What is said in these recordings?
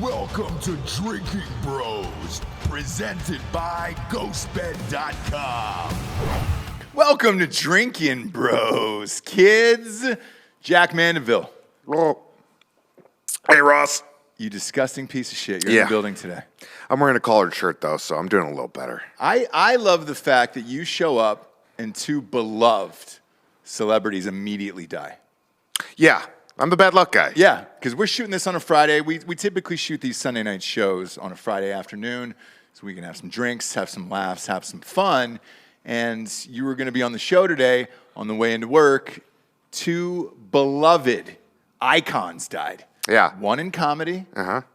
Welcome to Drinking Bros, presented by GhostBed.com. Welcome to Drinkin' Bros, kids. Jack Mandaville. Oh. Hey, Ross. You disgusting piece of shit. You're in the building today. I'm wearing a collared shirt, though, so I'm doing a little better. I love the fact that you show up and two beloved celebrities immediately die. Yeah, I'm the bad luck guy. Yeah, because we're shooting this on a Friday. We typically shoot these Sunday night shows on a Friday afternoon so we can have some drinks, have some laughs, have some fun. And you were going to be on the show today on the way into work. Two beloved icons died. Yeah. One in comedy.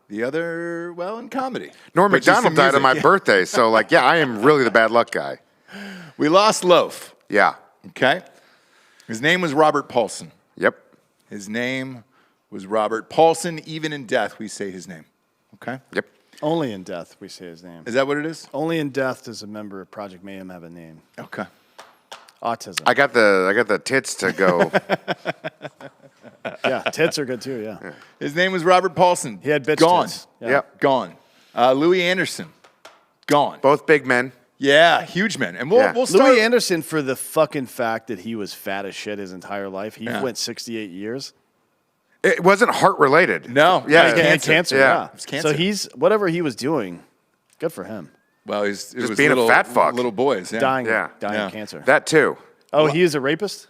The other, well, in comedy. Norm McDonald died on my birthday, so, I am really the bad luck guy. We lost Loaf. Yeah. Okay? His name was Robert Paulson. Yep. His name was Robert Paulson. Even in death, we say his name. Okay? Yep. Only in death we say his name. Is that what it is? Only in death does a member of Project Mayhem have a name. Okay. Autism. I got the tits to go. Yeah, tits are good too, yeah. His name was Robert Paulson. He had bitch Gone. tits. Yeah. Yep. Gone. Louie Anderson. Gone. Both big men. Yeah, huge men. And we'll start. Louie Anderson, for the fucking fact that he was fat as shit his entire life, he went 68 years. It wasn't heart related. No. Yeah. He had cancer, Yeah. yeah. It's cancer. So he's, whatever he was doing, good for him. Well, it Just was being a fat fuck. Little boys. Yeah. Dying Yeah. of cancer. That too. Oh, he is a rapist?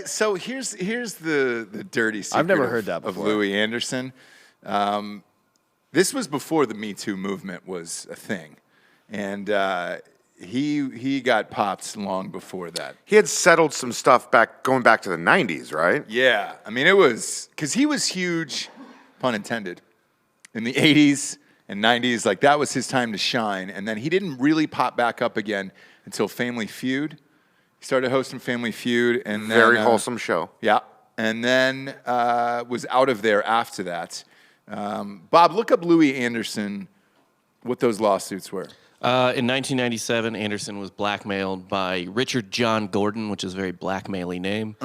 So here's the dirty secret. I've never heard that of before. Louie Anderson. This was before the Me Too movement was a thing, and he got popped long before that. He had settled some stuff going back to the 90s, right? Yeah, I mean it was because he was huge, pun intended, in the 80s and 90s. Like that was his time to shine, and then he didn't really pop back up again until Family Feud. He started hosting Family Feud, and then, Very wholesome show. Yeah, and then was out of there after that. Bob, look up Louie Anderson, what those lawsuits were. In 1997, Anderson was blackmailed by Richard John Gordon, which is a very blackmaily name.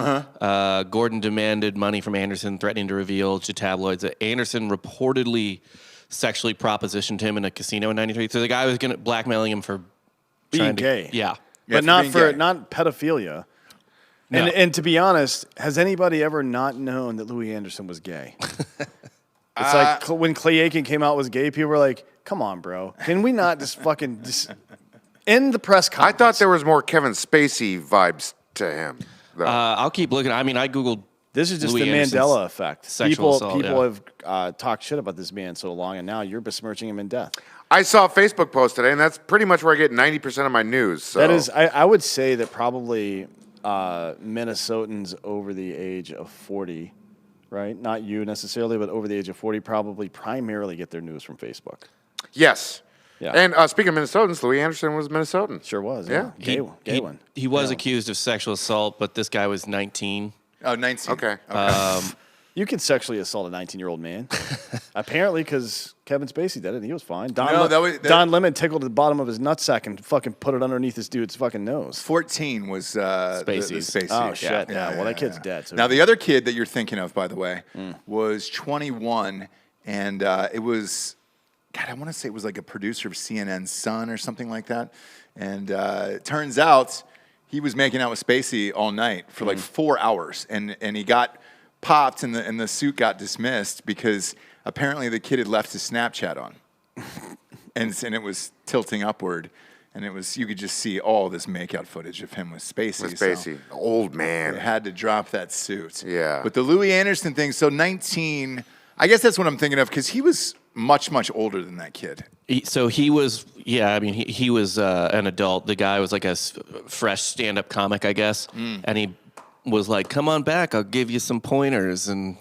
Gordon demanded money from Anderson, threatening to reveal to tabloids that Anderson reportedly sexually propositioned him in a casino in 93. So the guy was blackmailing him for Being gay. Yeah. But not pedophilia. No. And to be honest, has anybody ever not known that Louie Anderson was gay? It's like when Clay Aiken came out was gay, people were like, come on, bro. Can we not just fucking end the press conference? I thought there was more Kevin Spacey vibes to him. Though. I'll keep looking. I mean, I Googled This is just Louie the Anderson's Mandela effect. sexual assault, People have talked shit about this man so long, and now you're besmirching him in death. I saw a Facebook post today, and that's pretty much where I get 90% of my news. So. That is, I would say that probably Minnesotans over the age of 40, right? Not you necessarily, but over the age of 40 probably primarily get their news from Facebook. Yes. Yeah. And speaking of Minnesotans, Louie Anderson was Minnesotan. Sure was. Yeah. Gay one. He was accused of sexual assault, but this guy was 19. Oh, 19. Okay. You can sexually assault a 19-year-old man. Apparently, because Kevin Spacey did it, and he was fine. Don Lemon tickled the bottom of his nutsack and fucking put it underneath this dude's fucking nose. 14 was Spacey's. Spacey. Oh, shit. Yeah, well, that kid's dead. So Now, the other kid that you're thinking of, by the way, was 21, and it was, God, I want to say it was like a producer of CNN's son or something like that. And it turns out he was making out with Spacey all night for like 4 hours, and he got popped and the suit got dismissed because apparently the kid had left his Snapchat on. and it was tilting upward. And it was, you could just see all this makeout footage of him with Spacey. With Spacey. Old man. They had to drop that suit. Yeah. But the Louie Anderson thing, so 19, I guess that's what I'm thinking of because he was much, much older than that kid. He was, he was an adult. The guy was like a fresh stand-up comic, I guess. And he was like, come on back, I'll give you some pointers. And,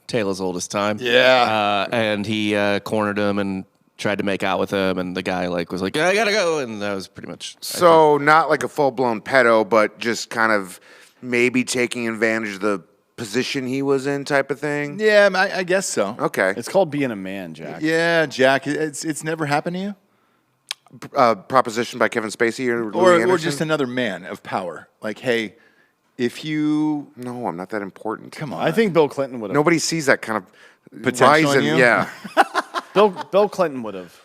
Taylor's oldest time. Yeah. And he cornered him and tried to make out with him. And the guy was like, I gotta go. And that was pretty much. So not like a full-blown pedo, but just kind of maybe taking advantage of the position he was in type of thing? Yeah, I guess so. Okay. it's called being a man, Jack. Yeah, Jack, it's never happened to you? Proposition by Kevin Spacey or Louie Anderson? Or just another man of power. Like, hey, if you... No, I'm not that important. Come on. I think Bill Clinton would have. Nobody sees that kind of Potential rise in you? Yeah. Bill Clinton would have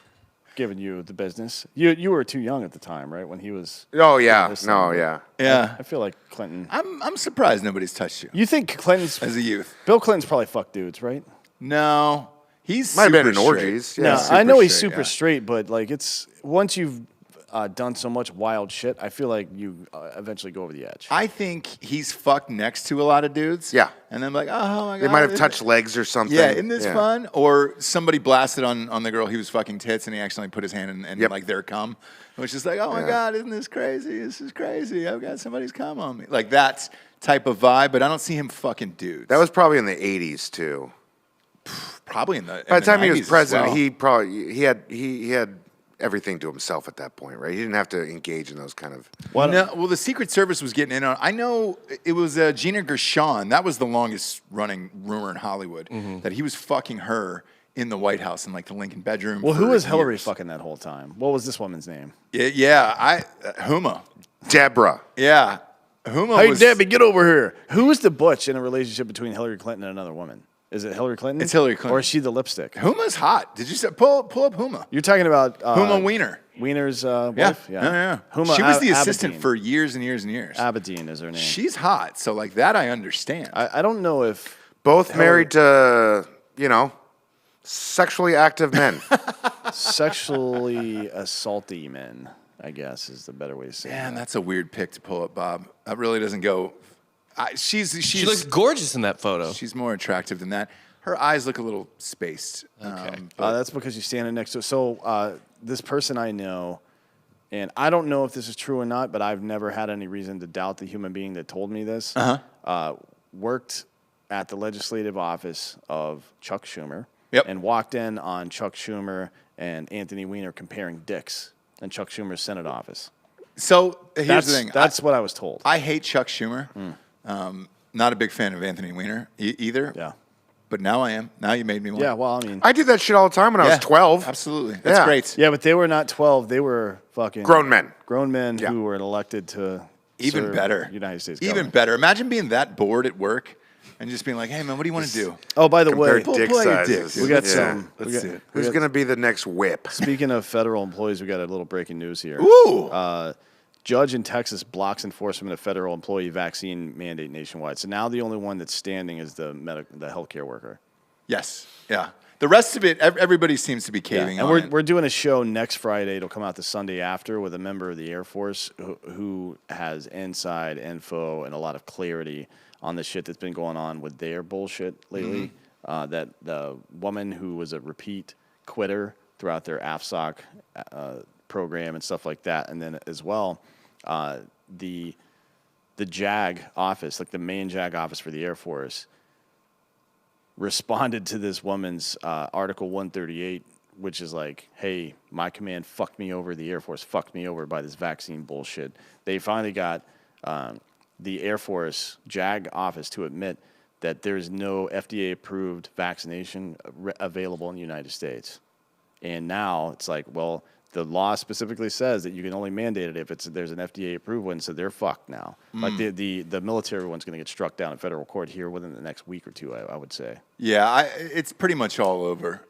given you the business. You were too young at the time, right? When he was. Oh yeah, this no, thing. yeah. Yeah. I feel like Clinton. I'm surprised nobody's touched you You think Clinton's as a youth. Bill Clinton's probably fucked dudes, right? No. He's Might have been super in straight. orgies. No, Yeah. super I know he's straight, super yeah. straight, but like it's once you've done so much wild shit, I feel like you eventually go over the edge. I think he's fucked next to a lot of dudes. Yeah. And then like, oh my God. They might have isn't touched legs or something. Yeah, isn't this fun? Or somebody blasted on the girl he was fucking tits and he accidentally put his hand in Yep. like their cum. It was just like, oh my God, isn't this crazy? This is crazy. I've got somebody's cum on me. Like that type of vibe, but I don't see him fucking dudes. That was probably in the 80s too. probably in the By the time he 90s was as president, well. he had everything to himself at that point, right? He didn't have to engage in those kind of. No, well, the Secret Service was getting in on. I know it was Gina Gershon. That was the longest running rumor in Hollywood that he was fucking her in the White House in like the Lincoln bedroom. Well, who for was Hillary years. fucking that whole time? What was this woman's name? Yeah, Huma. Deborah. Yeah, Huma Hey, was. Debbie, get over here. Who is the butch in a relationship between Hillary Clinton and another woman? Is it Hillary Clinton? It's Hillary Clinton. Or is she the lipstick? Huma's hot. Did you say pull up Huma? You're talking about Huma Wiener. Wiener's Yeah, wife? yeah. Huma She was the assistant Abedin. for years and years and years. Abedin is her name. She's hot, so like that I understand. I don't know if Both married to, sexually active men. sexually assaulty men, I guess, is the better way to say Man, it. that's a weird pic to pull up, Bob. That really doesn't go. She looks gorgeous in that photo. She's more attractive than that. Her eyes look a little spaced. Okay. That's because you're standing next to. So this person I know, and I don't know if this is true or not, but I've never had any reason to doubt the human being that told me this. Worked at the legislative office of Chuck Schumer. Yep. And walked in on Chuck Schumer and Anthony Weiner comparing dicks in Chuck Schumer's Senate office. So here's the thing. That's what I was told. I hate Chuck Schumer. Not a big fan of Anthony Weiner either. Yeah. But now I am. Now you made me one. Yeah, well, I mean. I did that shit all the time when I was 12. Absolutely. That's Yeah. great. Yeah, but they were not 12. They were fucking. Grown men. Grown men Yeah. who were elected to. Even serve better. United States Even government. better. Imagine being that bored at work and just being like, hey, man, what do you want to do? Oh, by the Compare way, dick pull out your sizes. dick, we got dude. some. Let's we got- see it. we Who's got- going to be the next whip? Speaking of federal employees, we got a little breaking news here. Ooh. Judge in Texas blocks enforcement of federal employee vaccine mandate nationwide. So now the only one that's standing is the healthcare worker. Yes. Yeah. The rest of it, everybody seems to be caving and on it. we're doing a show next Friday. It'll come out the Sunday after with a member of the Air Force who has inside info and a lot of clarity on the shit that's been going on with their bullshit lately. That the woman who was a repeat quitter throughout their AFSOC program and stuff like that, and then as well, the JAG office, like the main JAG office for the Air Force, responded to this woman's Article 138, which is like, hey, my command fucked me over, the Air Force fucked me over by this vaccine bullshit. They finally got the Air Force JAG office to admit that there's no FDA-approved vaccination available in the United States. And now it's like, well, the law specifically says that you can only mandate it if there's an FDA-approved one, so they're fucked now. Like the military one's going to get struck down in federal court here within the next week or two, I would say. Yeah, it's pretty much all over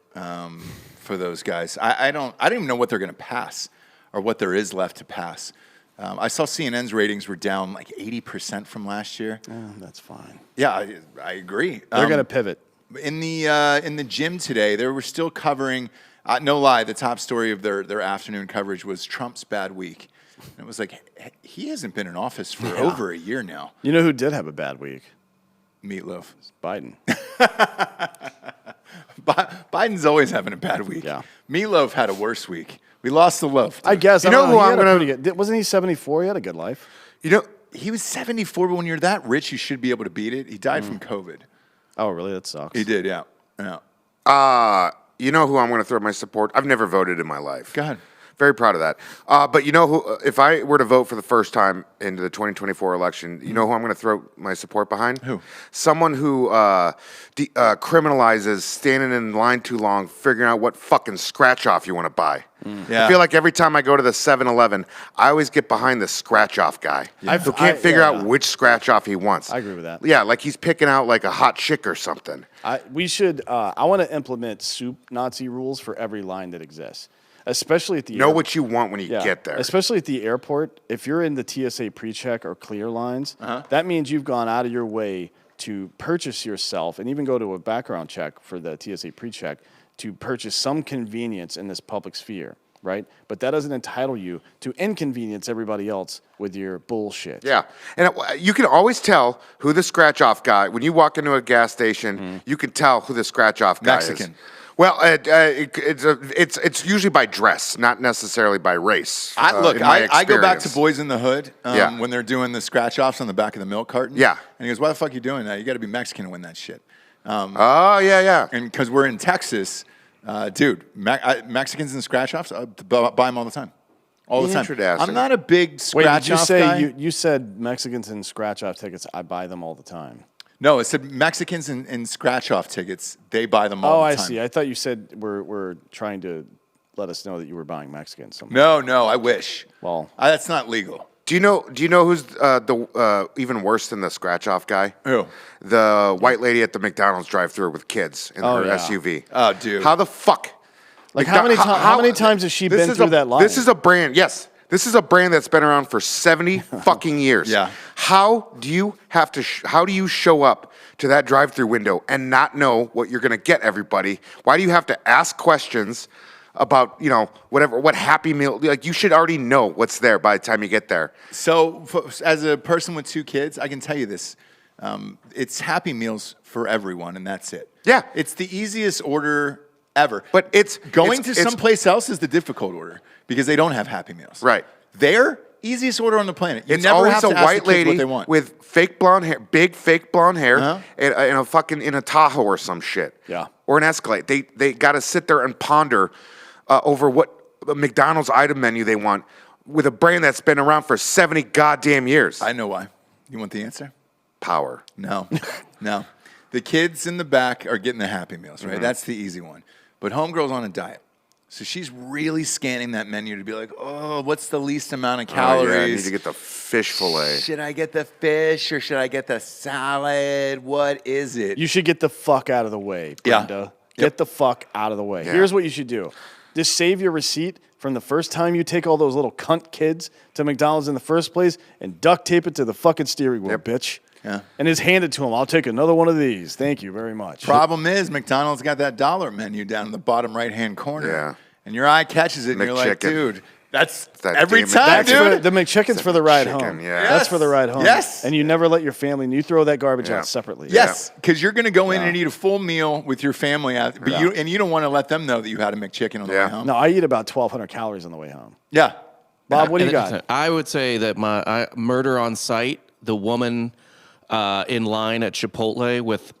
for those guys. I don't even know what they're going to pass or what there is left to pass. I saw CNN's ratings were down like 80% from last year. That's fine. Yeah, I agree. They're going to pivot. In the gym today, they were still covering. No lie, the top story of their afternoon coverage was Trump's bad week. And it was like, he hasn't been in office for over a year now. You know who did have a bad week? Meatloaf. Biden. Biden's always having a bad week. Yeah. Meatloaf had a worse week. We lost the loaf. I guess. You know who I'm gonna- Wasn't he 74? He had a good life. He was 74, but when you're that rich, you should be able to beat it. He died from COVID. Oh, really? That sucks. He did, yeah. You know who I'm going to throw my support? I've never voted in my life. Go ahead. Very proud of that. But you know who? If I were to vote for the first time into the 2024 election, you know who I'm going to throw my support behind? Who? Someone who criminalizes standing in line too long, figuring out what fucking scratch off you want to buy. Yeah. I feel like every time I go to the 7-Eleven, I always get behind the scratch-off guy who can't figure out which scratch-off he wants. I agree with that. Yeah, like he's picking out like a hot chick or something. I want to implement soup Nazi rules for every line that exists, especially at the Know what you want when you get there. Especially at the airport. If you're in the TSA pre-check or clear lines, that means you've gone out of your way to purchase yourself and even go to a background check for the TSA pre-check to purchase some convenience in this public sphere, right? But that doesn't entitle you to inconvenience everybody else with your bullshit. Yeah, and you can always tell who the scratch-off guy. When you walk into a gas station, you can tell who the scratch-off guy is. Mexican. Well, it's usually by dress, not necessarily by race. I go back to Boys in the Hood Yeah. when they're doing the scratch-offs on the back of the milk carton. Yeah. And he goes, why the fuck are you doing that? You got to be Mexican to win that shit. Oh, yeah. And because we're in Texas, dude, Mexicans and scratch-offs, I buy them all the time. All the time. Interesting. I'm not a big Wait, scratch-off did you guy. say you said Mexicans and scratch-off tickets? I buy them all the time. No, it said Mexicans and scratch-off tickets. They buy them all the time. I see. I thought you said we're trying to let us know that you were buying Mexicans. No, I wish. Well, that's not legal. Do you know who's the even worse than the scratch-off guy? Who? The white lady at the McDonald's drive-thru with kids in her yeah. SUV. Oh, dude. How the fuck? like how many times has she been through that line? This is a brand, yes. This is a brand that's been around for 70 fucking years. Yeah. How do you have to? How do you show up to that drive-through window and not know what you're going to get, everybody? Why do you have to ask questions about what Happy Meal? Like you should already know what's there by the time you get there. So, as a person with 2 kids, I can tell you this: it's Happy Meals for everyone, and that's it. Yeah. It's the easiest order ever. But it's going to someplace else is the difficult order because they don't have Happy Meals. Right. Their easiest order on the planet. You It's never always have to a ask white the kids what lady they want. with fake blonde hair, big fake blonde hair, Uh-huh. and in a Tahoe or some shit. Yeah. Or an Escalade. They got to sit there and ponder over what McDonald's item menu they want with a brand that's been around for 70 goddamn years. I know why. You want the answer? Power. No. No. The kids in the back are getting the Happy Meals, right? That's the easy one. But homegirl's on a diet. So she's really scanning that menu to be like, oh, what's the least amount of calories? Oh, yeah, I need to get the fish fillet. Should I get the fish or should I get the salad? What is it? You should get the fuck out of the way, Yeah. Brenda. Get the fuck out of the way. Yeah. Here's what you should do. Just save your receipt from the first time you take all those little cunt kids to McDonald's in the first place and duct tape it to the fucking steering wheel, bitch. Yeah. And just hand it to them. I'll take another one of these. Thank you very much. Problem is, McDonald's got that dollar menu down in the bottom right-hand corner. Yeah. And your eye catches it and you're like, McChicken. dude, that's That every demon- time, That's dude. the McChicken's for the ride home. Yeah. That's for the ride home. Yes. And you never let your family, and you throw that garbage Yeah. out separately. Yes, because you're going to go in and eat a full meal with your family, but Yeah. you don't want to let them know that you had a McChicken on the Yeah. way home. No, I eat about 1,200 calories on the way home. Yeah. Bob, what do you And got? I would say that my murder on site, the woman in line at Chipotle with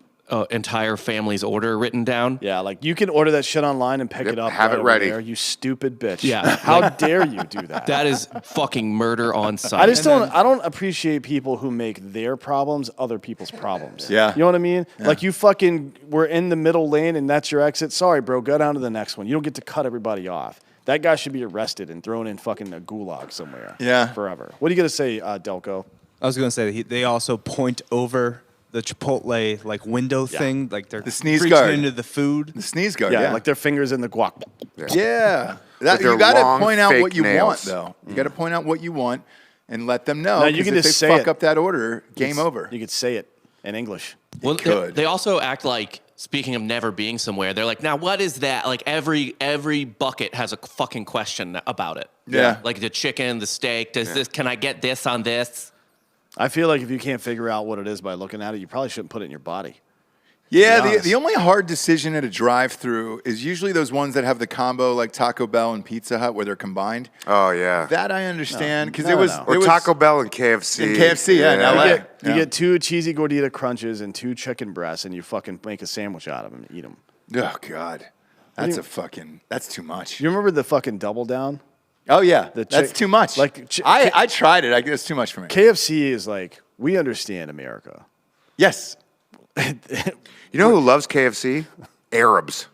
entire family's order written down. Yeah, like you can order that shit online and pick Yep, it up. have right it over ready. there, you stupid bitch. Yeah. How dare you do that? That is fucking murder on site. I just I don't appreciate people who make their problems other people's problems. Yeah. You know what I mean? Like you fucking were in the middle lane and that's your exit. Sorry, bro, go down to the next one. You don't get to cut everybody off. That guy should be arrested and thrown in fucking a gulag somewhere. Yeah. Forever. What are you going to say, Delco? I was going to say they also point over the Chipotle like window thing, like they're The sneeze reaching guard. into the food. The sneeze guard, Yeah, yeah. like their fingers in the guac. Yeah. With You their got to long, point out fake what you want, nails. though. You got to point out what you want and let them know. No, you 'cause can if just they say fuck it. up that order, game over. You could say it in English. Well, could. they also act like, speaking of never being somewhere, they're like, now what is that? Like every bucket has a fucking question about it. Yeah. Like the chicken, the steak, can I get this on this? I feel like if you can't figure out what it is by looking at it, you probably shouldn't put it in your body. Yeah, To be the honest. only hard decision at a drive-through is usually those ones that have the combo like Taco Bell and Pizza Hut where they're combined. Oh, yeah. That I understand because No, it was no. Or it was- Taco Bell and KFC. And KFC, yeah, in LA. You Yeah. get 2 cheesy gordita crunches and 2 chicken breasts, and you fucking make a sandwich out of them and eat them. Oh God, that's too much. You remember the fucking Double Down? Oh yeah, The that's chick- too much. like, I tried it. I guess it's too much for me. KFC is like, we understand America. Yes. You know who loves KFC? Arabs.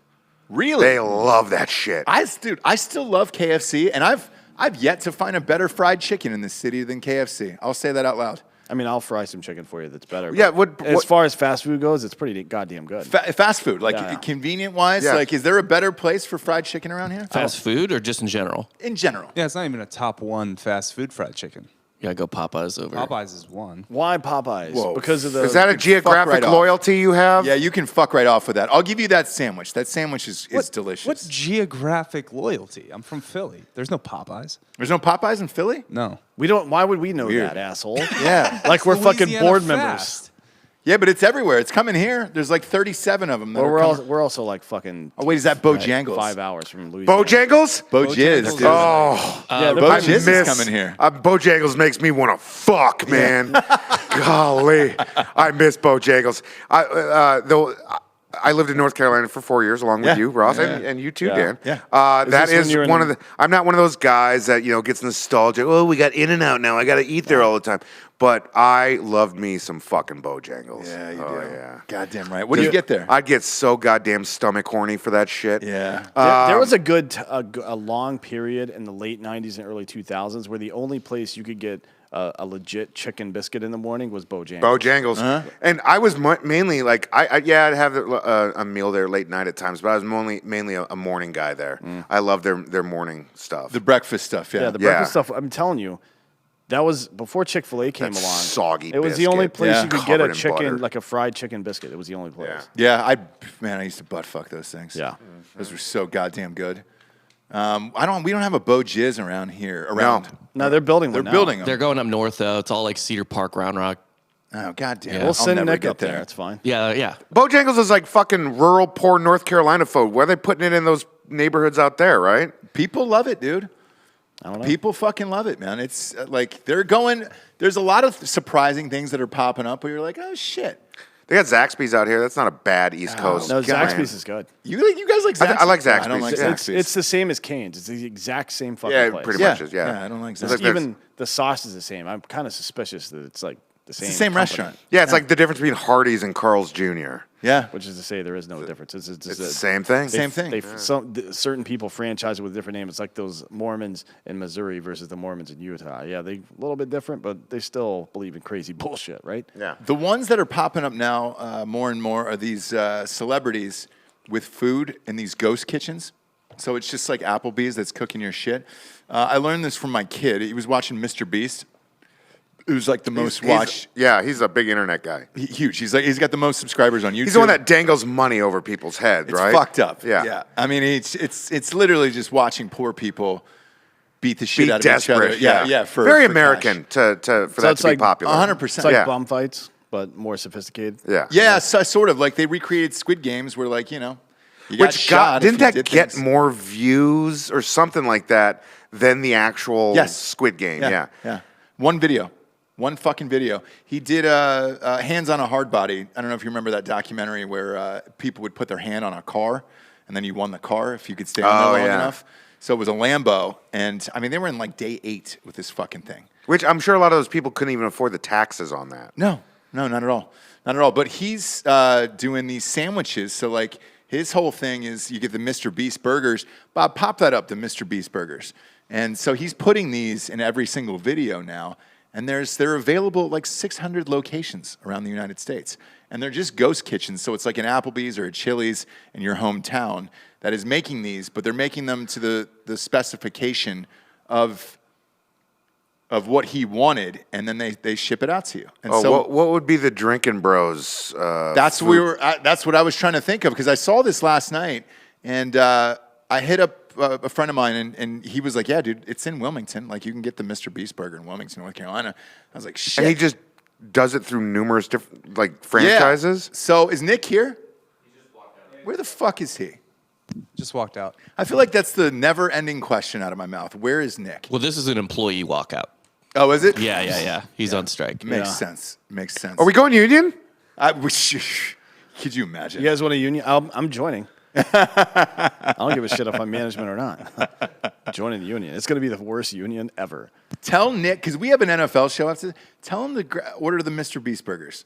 Really? They love that shit. Dude, I still love KFC, and I've yet to find a better fried chicken in this city than KFC. I'll say that out loud. I mean, I'll fry some chicken for you that's better. Yeah, as far as fast food goes, it's pretty goddamn good. Fast food, like Yeah. convenient-wise, Yeah. like is there a better place for fried chicken around here? Fast food or just in general? In general. Yeah, it's not even a top 1 fast food fried chicken. You gotta go Popeyes over. Popeyes is 1. Why Popeyes? Whoa. Because of the. Is that a fuck geographic right off. loyalty you have? Yeah, you can fuck right off with that. I'll give you that sandwich. That sandwich is delicious. What geographic loyalty? I'm from Philly. There's no Popeyes. There's no Popeyes in Philly? No. We don't. Why would we know Weird. that, asshole? Yeah. Like we're fucking Louisiana board fast. members. Yeah, but it's everywhere. It's coming here. There's like 37 of them. That Well, are coming. we're also like fucking. Oh, wait, is that Bojangles? 5 hours from Louisiana. Bojangles? Bojizz, Bojangles. dude. Oh, Yeah, they're Bojizz fucking- is coming here. Bojangles makes me want to fuck, man. Golly, I miss Bojangles. I lived in North Carolina for 4 years, along with Yeah. you, Ross, Yeah. and you too, Yeah. Dan. Yeah. That this when is you were in one the- of the. I'm not one of those guys that gets nostalgic. Oh, we got In-N-Out now. I got to eat there all the time. But I loved me some fucking Bojangles. Yeah, you oh, do. Yeah. Goddamn right. What do you get there? I'd get so goddamn stomach horny for that shit. Yeah. There was a long period in the late 90s and early 2000s where the only place you could get a legit chicken biscuit in the morning was Bojangles. Bojangles. And I was mainly like, I'd have a meal there late night at times, but I was mainly a morning guy there. I love their morning stuff. The breakfast stuff, yeah. Yeah, the breakfast stuff. I'm telling you, that was before Chick-fil-A came That along. soggy It was the only biscuit. place Yeah. you could get a Covered in butter. chicken, like a fried chicken biscuit. It was the only place. Yeah. Yeah, I used to butt fuck those things. Yeah. Those were so goddamn good. We don't have a Bojizz around here. No, they're building They're one now. building them. They're going up north though. It's all like Cedar Park, Round Rock. Oh, goddamn. Yeah. We'll I'll send never Nick get up there. It's fine. Yeah. Bojangles is like fucking rural, poor North Carolina food. Where are they putting it in those neighborhoods out there, right? People love it, dude. I don't know. People fucking love it, man. It's like they're going. There's a lot of surprising things that are popping up where you're like, oh shit. They got Zaxby's out here. That's not a bad East Coast. No, brand. Zaxby's is good. You guys like Zaxby's? I like Zaxby's. I don't like Yeah. Zaxby's. It's the same as Cane's. It's the exact same fucking Yeah, place. pretty much is. Yeah. Yeah, I don't like It's Zaxby's. like there's- Even the sauce is the same. I'm kind of suspicious that it's like the same. It's the same company. restaurant. Yeah, it's like the difference between Hardee's and Carl's Jr. Yeah. Which is to say, there is no difference. It's It's the same thing. Same thing. Certain people franchise it with a different name. It's like those Mormons in Missouri versus the Mormons in Utah. Yeah, they a little bit different, but they still believe in crazy bullshit, right? Yeah. The ones that are popping up now more and more are these celebrities with food in these ghost kitchens. So it's just like Applebee's that's cooking your shit. I learned this from my kid. He was watching Mr. Beast. It was like the most watched. He's a big internet guy. Huge. He's got the most subscribers on YouTube. He's the one that dangles money over people's heads, It's right? fucked up. Yeah. I mean, it's literally just watching poor people beat the shit Be out of desperate. each other. Yeah. Very for American for that it's to be like popular. 100%. It's like Yeah. bum fights, but more sophisticated. Yeah. Yeah, so, sort of like they recreated Squid Games, where like you got Which shot. if didn't you that did get things. more views or something like that than the actual Yes. Squid Game? Yeah. One fucking video. He did Hands on a Hard Body. I don't know if you remember that documentary where people would put their hand on a car, and then you won the car if you could stay on there long yeah. enough. So it was a Lambo, and I mean they were in like day 8 with this fucking thing. Which I'm sure a lot of those people couldn't even afford the taxes on that. No, not at all. Not at all. But he's doing these sandwiches. So, like, his whole thing is you get the Mr. Beast burgers. Bob, pop that up, the Mr. Beast burgers. And so he's putting these in every single video now. And they're available at like 600 locations around the United States. And they're just ghost kitchens. So it's like an Applebee's or a Chili's in your hometown that is making these. But they're making them to the specification of what he wanted, and then they ship it out to you. And so what would be the Drinkin' Bros? that's that's what I was trying to think of because I saw this last night, and I hit up a friend of mine, and he was like, "Yeah, dude, it's in Wilmington. Like, you can get the Mr. Beast burger in Wilmington, North Carolina." I was like, "Shit!" And he just does it through numerous different franchises. Yeah. So is Nick here? He just walked out. Where the fuck is he? Just walked out. I feel like that's the never-ending question out of my mouth. Where is Nick? Well, this is an employee walkout. Oh, is it? Yeah. He's on strike. Makes sense. Makes sense. Are we going union? Could you imagine? You guys want a union? I'm joining. I don't give a shit if I'm management or not. Joining the union. It's going to be the worst union ever. Tell Nick, because we have an NFL show after. Tell him to order the Mr. Beast burgers.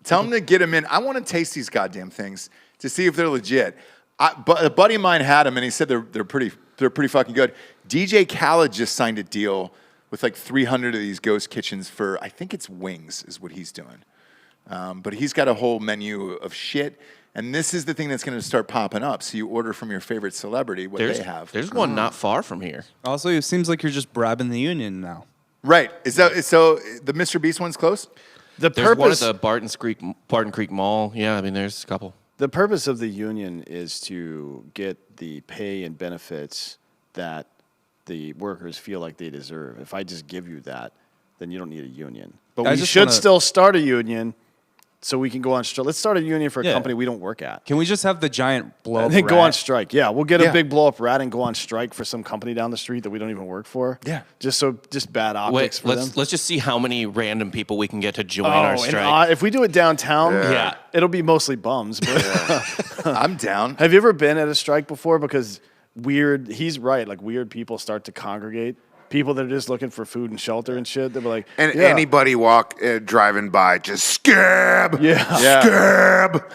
Tell him to get them in. I want to taste these goddamn things. to see if they're legit. But a buddy of mine had them, and he said they're pretty fucking good. DJ Khaled just signed a deal with like 300 of these ghost kitchens for, I think it's wings is what he's doing. But he's got a whole menu of shit. And this is the thing that's going to start popping up. So you order from your favorite celebrity what they have. There's one not far from here. Also, it seems like you're just bribing the union now. Right. So the Mr. Beast one's close? There's one at the Barton Creek Mall. Yeah, I mean, there's a couple. The purpose of the union is to get the pay and benefits that the workers feel like they deserve. If I just give you that, then you don't need a union. But we should still start a union so we can go on strike. Let's start a union for a company we don't work at. Can we just have the giant blow-up And then rat? go on strike. Yeah, we'll get a big blow-up rat and go on strike for some company down the street that we don't even work for. Yeah. Just bad optics for them. Let's just see how many random people we can get to join our strike. And, if we do it downtown, Yeah. it'll be mostly bums. But I'm down. have you ever been at a strike before? Because he's right, like weird people start to congregate. People that are just looking for food and shelter and shit. They'll be like, And anybody driving by, just scab. Scab.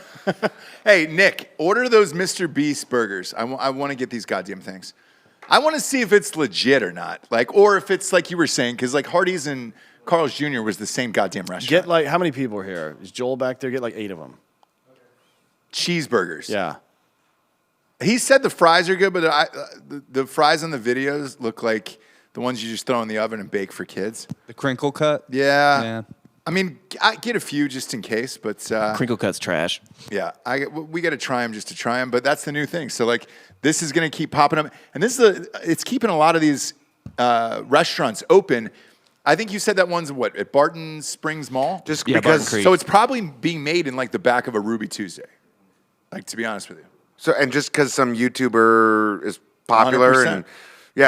Hey, Nick, order those Mr. Beast burgers. I want to get these goddamn things. I want to see if it's legit or not. Like, or if it's like you were saying, because like Hardee's and Carl's Jr. was the same goddamn restaurant. Get like, how many people are here? Is Joel back there? Get like 8 of them. Cheeseburgers. Yeah. He said the fries are good, but the fries on the videos look like the ones you just throw in the oven and bake for kids. The crinkle cut? Yeah. I mean, I get a few just in case, but Crinkle cut's trash. yeah, we got to try them just to try them. But that's the new thing. So like, this is going to keep popping up, and it's keeping a lot of these restaurants open. I think you said that one's at Barton Springs Mall. Just Yeah, because. Barton Creek. So it's probably being made in like the back of a Ruby Tuesday. Like, to be honest with you. So and just because some YouTuber is popular 100%. and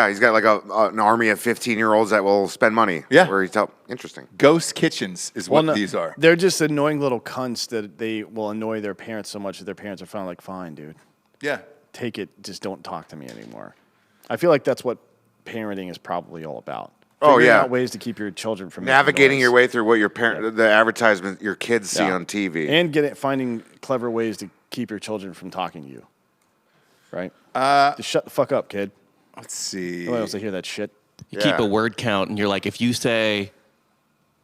he's got like an army of 15-year-olds that will spend money. Yeah. Where interesting. Ghost kitchens is what Well, no, these are. They're just annoying little cunts that they will annoy their parents so much that their parents are finally like, fine, dude. Yeah. Take it. Just don't talk to me anymore. I feel like that's what parenting is probably all about. Oh, Figuring yeah. out ways to keep your children from making Navigating noise. your way through what the advertisement your kids see on TV. And finding clever ways to keep your children from talking to you. Right? Just shut the fuck up, kid. Let's see. Nobody wants to hear that shit. You keep a word count, and you're like, if you say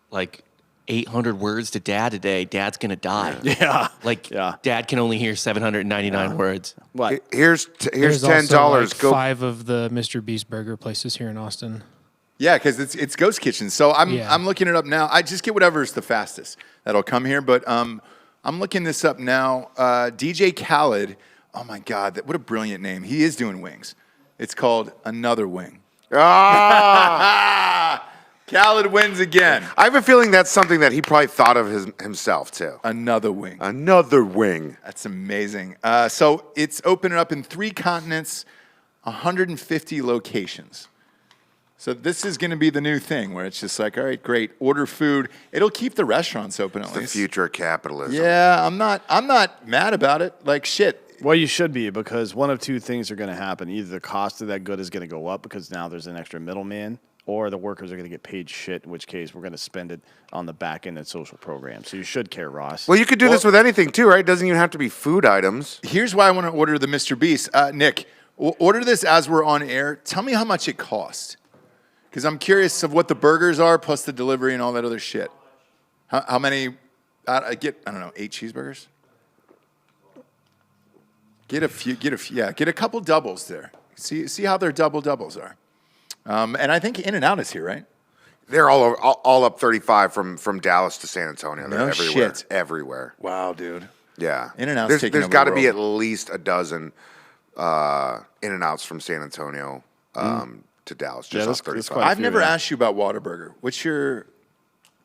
like 800 words to Dad today, Dad's gonna die. Yeah. Like, Dad can only hear 799 words. What? Here's There's $10. also, like, Go 5 of the Mr. Beast burger places here in Austin. Yeah, because it's ghost kitchens. So I'm looking it up now. I just get whatever's the fastest that'll come here. But I'm looking this up now. DJ Khaled. Oh my God, what a brilliant name. He is doing wings. It's called Another Wing. Khaled wins again. I have a feeling that's something that he probably thought of himself too. Another Wing. Another wing. That's amazing. So it's opening up in 3 continents, 150 locations. So this is going to be the new thing where it's just like, all right, great, order food. It'll keep the restaurants open at The least. future of capitalism. Yeah, I'm not mad about it. Like shit. Well, you should be, because one of 2 things are going to happen. Either the cost of that good is going to go up because now there's an extra middleman, or the workers are going to get paid shit, in which case we're going to spend it on the back end of social programs. So you should care, Ross. Well, you could do this with anything too, right? It doesn't even have to be food items. Here's why I want to order the Mr. Beast. Nick, order this as we're on air. Tell me how much it costs. Because I'm curious of what the burgers are, plus the delivery and all that other shit. How many? I don't know, 8 cheeseburgers? Get a few. Get a couple doubles there. See how their doubles are. And I think In-N-Out is here, right? They're all up 35 from Dallas to San Antonio. They're No everywhere. shit. Everywhere. Wow, dude. Yeah. In-N-Out's taking There's over got the to be at world. least a dozen In-N-Outs from San Antonio to Dallas. Just off that's 35. quite a I've few, never yeah. asked you about Whataburger. What's your?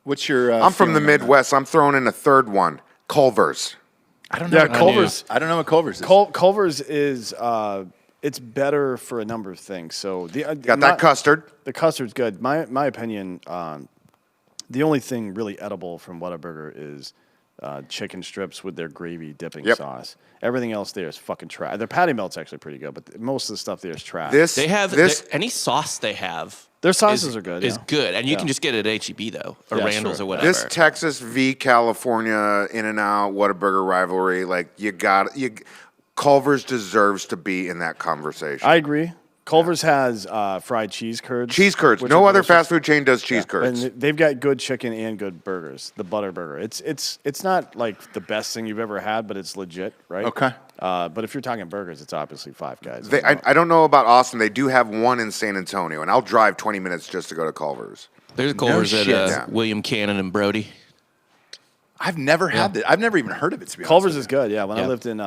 I'm from the feeling on that? Midwest. I'm throwing in a third one. Culver's. I don't know. Yeah, what Culver's. I don't know what Culver's is. Culver's is it's better for a number of things. So Got that custard. The custard's good. My opinion. The only thing really edible from Whataburger is chicken strips with their gravy dipping sauce. Everything else there is fucking trash. Their patty melt's actually pretty good, but most of the stuff there is trash. This They have this any sauce they have Their sauces are good. Is yeah. good, and you can just get it at HEB though, or Yeah, Randall's sure. or whatever. This Texas v. California In-N-Out Whataburger rivalry, like Culver's deserves to be in that conversation. I agree. Culver's has fried cheese curds. Cheese curds. which No are other delicious. fast food chain does cheese curds. And they've got good chicken and good burgers. The butter burger. It's not like the best thing you've ever had, but it's legit, right? Okay. But if you're talking burgers, it's obviously Five Guys. I don't know about Austin. They do have one in San Antonio, and I'll drive 20 minutes just to go to Culver's. There's Culver's at shit. Yeah. William Cannon and Brody. I've never had that. I've never even heard of it, to be honest. Culver's with is good. Yeah. When I Yeah. lived in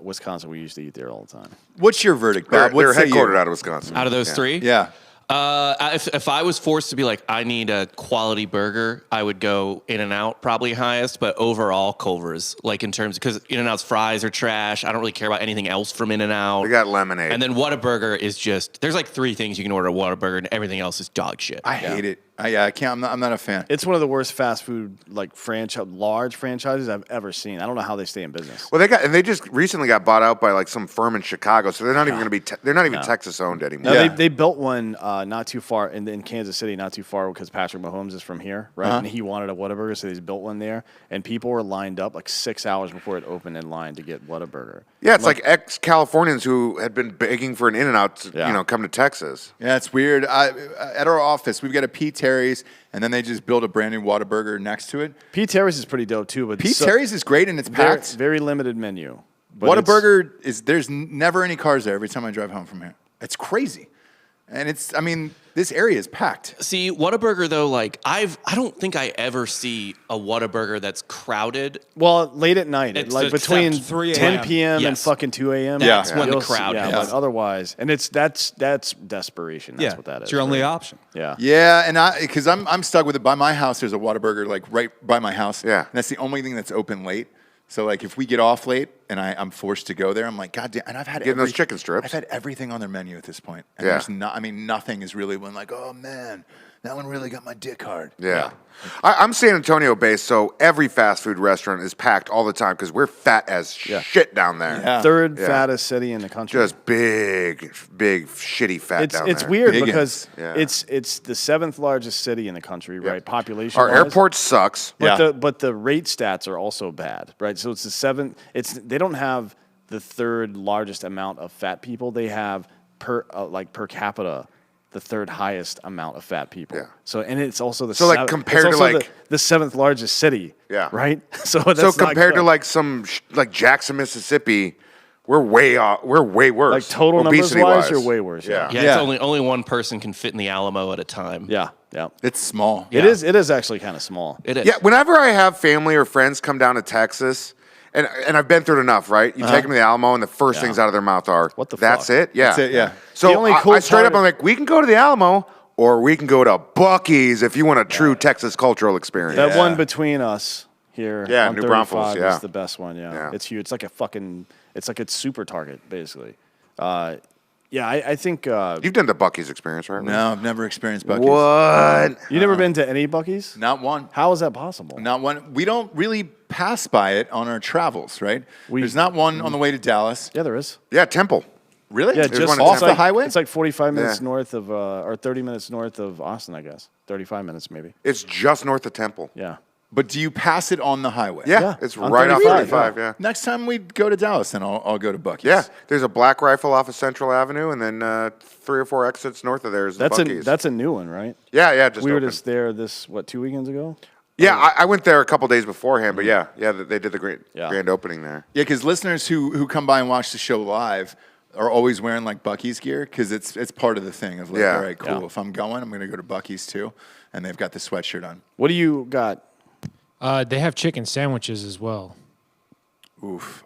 Wisconsin, we used to eat there all the time. you. What's your verdict, They're, Bob? What they're say you? headquartered out of Wisconsin. Out of those three, Yeah. if I was forced to be like, I need a quality burger, I would go In-N-Out probably highest, but overall Culver's, like in terms, because In-N-Out's fries are trash. I don't really care about anything else from In-N-Out. They got lemonade. And then Whataburger is just, there's like three things you can order at Whataburger, and everything else is dog shit. I hate it. I can't. I'm not a fan. It's one of the worst fast food large franchises I've ever seen. I don't know how they stay in business. Well, they just recently got bought out by like some firm in Chicago, so they're not even going to be. They're not even Texas owned anymore. No, Yeah. they built one not too far in Kansas City, not too far because Patrick Mahomes is from here, right? And he wanted a Whataburger, so they built one there. And people were lined up like 6 hours before it opened in line to get Whataburger. Yeah, it's like ex-Californians who had been begging for an In-N-Out to, come to Texas. Yeah, it's weird. At our office, we've got a P. Terry's, and then they just built a brand new Whataburger next to it. P. Terry's is pretty dope too, but P. Terry's is great, and it's very, packed. very limited menu. But Whataburger there's never any cars there every time I drive home from here. It's crazy. And this area is packed. See, Whataburger though, like I don't think I ever see a Whataburger that's crowded. Well, late at night, It's like except between 3 10 a.m. p.m. and Yes. fucking 2 a.m. That's when the you'll see- crowd Yeah, hits. but otherwise, and that's desperation. That's what that is. It's your only right? option. Yeah. Yeah, and because I'm stuck with it. By my house, there's a Whataburger like right by my house. Yeah. And that's the only thing that's open late. So like if we get off late and I'm forced to go there, I'm like, God damn. And I've had Getting those chicken strips. I've had everything on their menu at this point. And Yeah. there's nothing is really one like, oh man, that one really got my dick hard. Yeah. I'm San Antonio based, so every fast food restaurant is packed all the time because we're fat as shit down there. Yeah. Third Yeah. fattest city in the country. Just big, shitty fat down It's there. weird Big because ins. Yeah. it's the seventh largest city in the country, right? Population. Our airport sucks. But the rate stats are also bad, right? So it's the seventh. They don't have the third largest amount of fat people. They have per capita the third highest amount of fat people. Yeah. So and it's also the So, like, compared it's to, also like- the seventh largest city. Yeah. Right. So that's So not compared to good. like like Jackson, Mississippi, we're way off. We're way worse. like total numbers obesity-wise. wise, you're way worse. Yeah. Yeah, Yeah. it's only one person can fit in the Alamo at a time. Yeah. Yeah. It's small. It is actually kind of small. It is. Yeah, whenever I have family or friends come down to Texas, and I've been through it enough, right? You take them to the Alamo, and the first things out of their mouth are, What the That's fuck? it? Yeah. That's it, yeah. So The only I cool straight up, part- I'm like, we can go to the Alamo, or we can go to Buc-ee's if you want a true Texas cultural experience. That one between us here, Yeah, on New 35 Braunfels, yeah. is the best one. Yeah. Yeah. It's huge. It's like a super target basically. I think You've done the Buc-ee's experience, right? No, I've never experienced Buc-ee's. What? you never been to any Buc-ee's. Not one. How is that possible? Not one. We don't really pass by it on our travels, right? There's not one on the way to Dallas. Yeah, there is. Yeah, Temple. Really? Yeah, There's just one in off it's the like, highway? It's like 45 minutes Yeah. north of, or 30 minutes north of Austin, I guess. 35 minutes maybe. It's just north of Temple. Yeah. But do you pass it on the highway? Yeah, it's on right off 35, 35, yeah. Next time we go to Dallas, then I'll go to Buc-ee's. Yeah, there's a Black Rifle off of Central Avenue, and then 3 or 4 exits north of there is the Buc-ee's. That's a new one, right? Yeah, just we were opened. just there 2 weekends ago. Yeah, I went there a couple days beforehand, but yeah, they did the grand opening there. Yeah, because listeners who come by and watch the show live are always wearing like Buc-ee's gear because it's part of the thing of like, Yeah. all right, cool. Yeah. If I'm going, I'm going to go to Buc-ee's too, and they've got the sweatshirt on. What do you got? They have chicken sandwiches as well. Oof.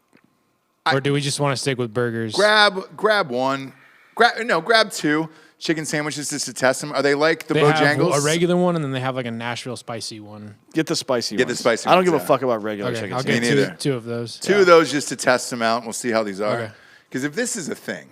Or do we just want to stick with burgers? Grab one. Grab two chicken sandwiches just to test them. Are they like the They Bojangles? have a regular one, and then they have like a Nashville spicy one. Get the spicy. Get the ones. spicy I don't ones, give a yeah. fuck about regular Okay, chicken. I'll sandwiches. get Me neither. two of those. Two of those just to test them out, and we'll see how these are. Okay. Because if this is a thing,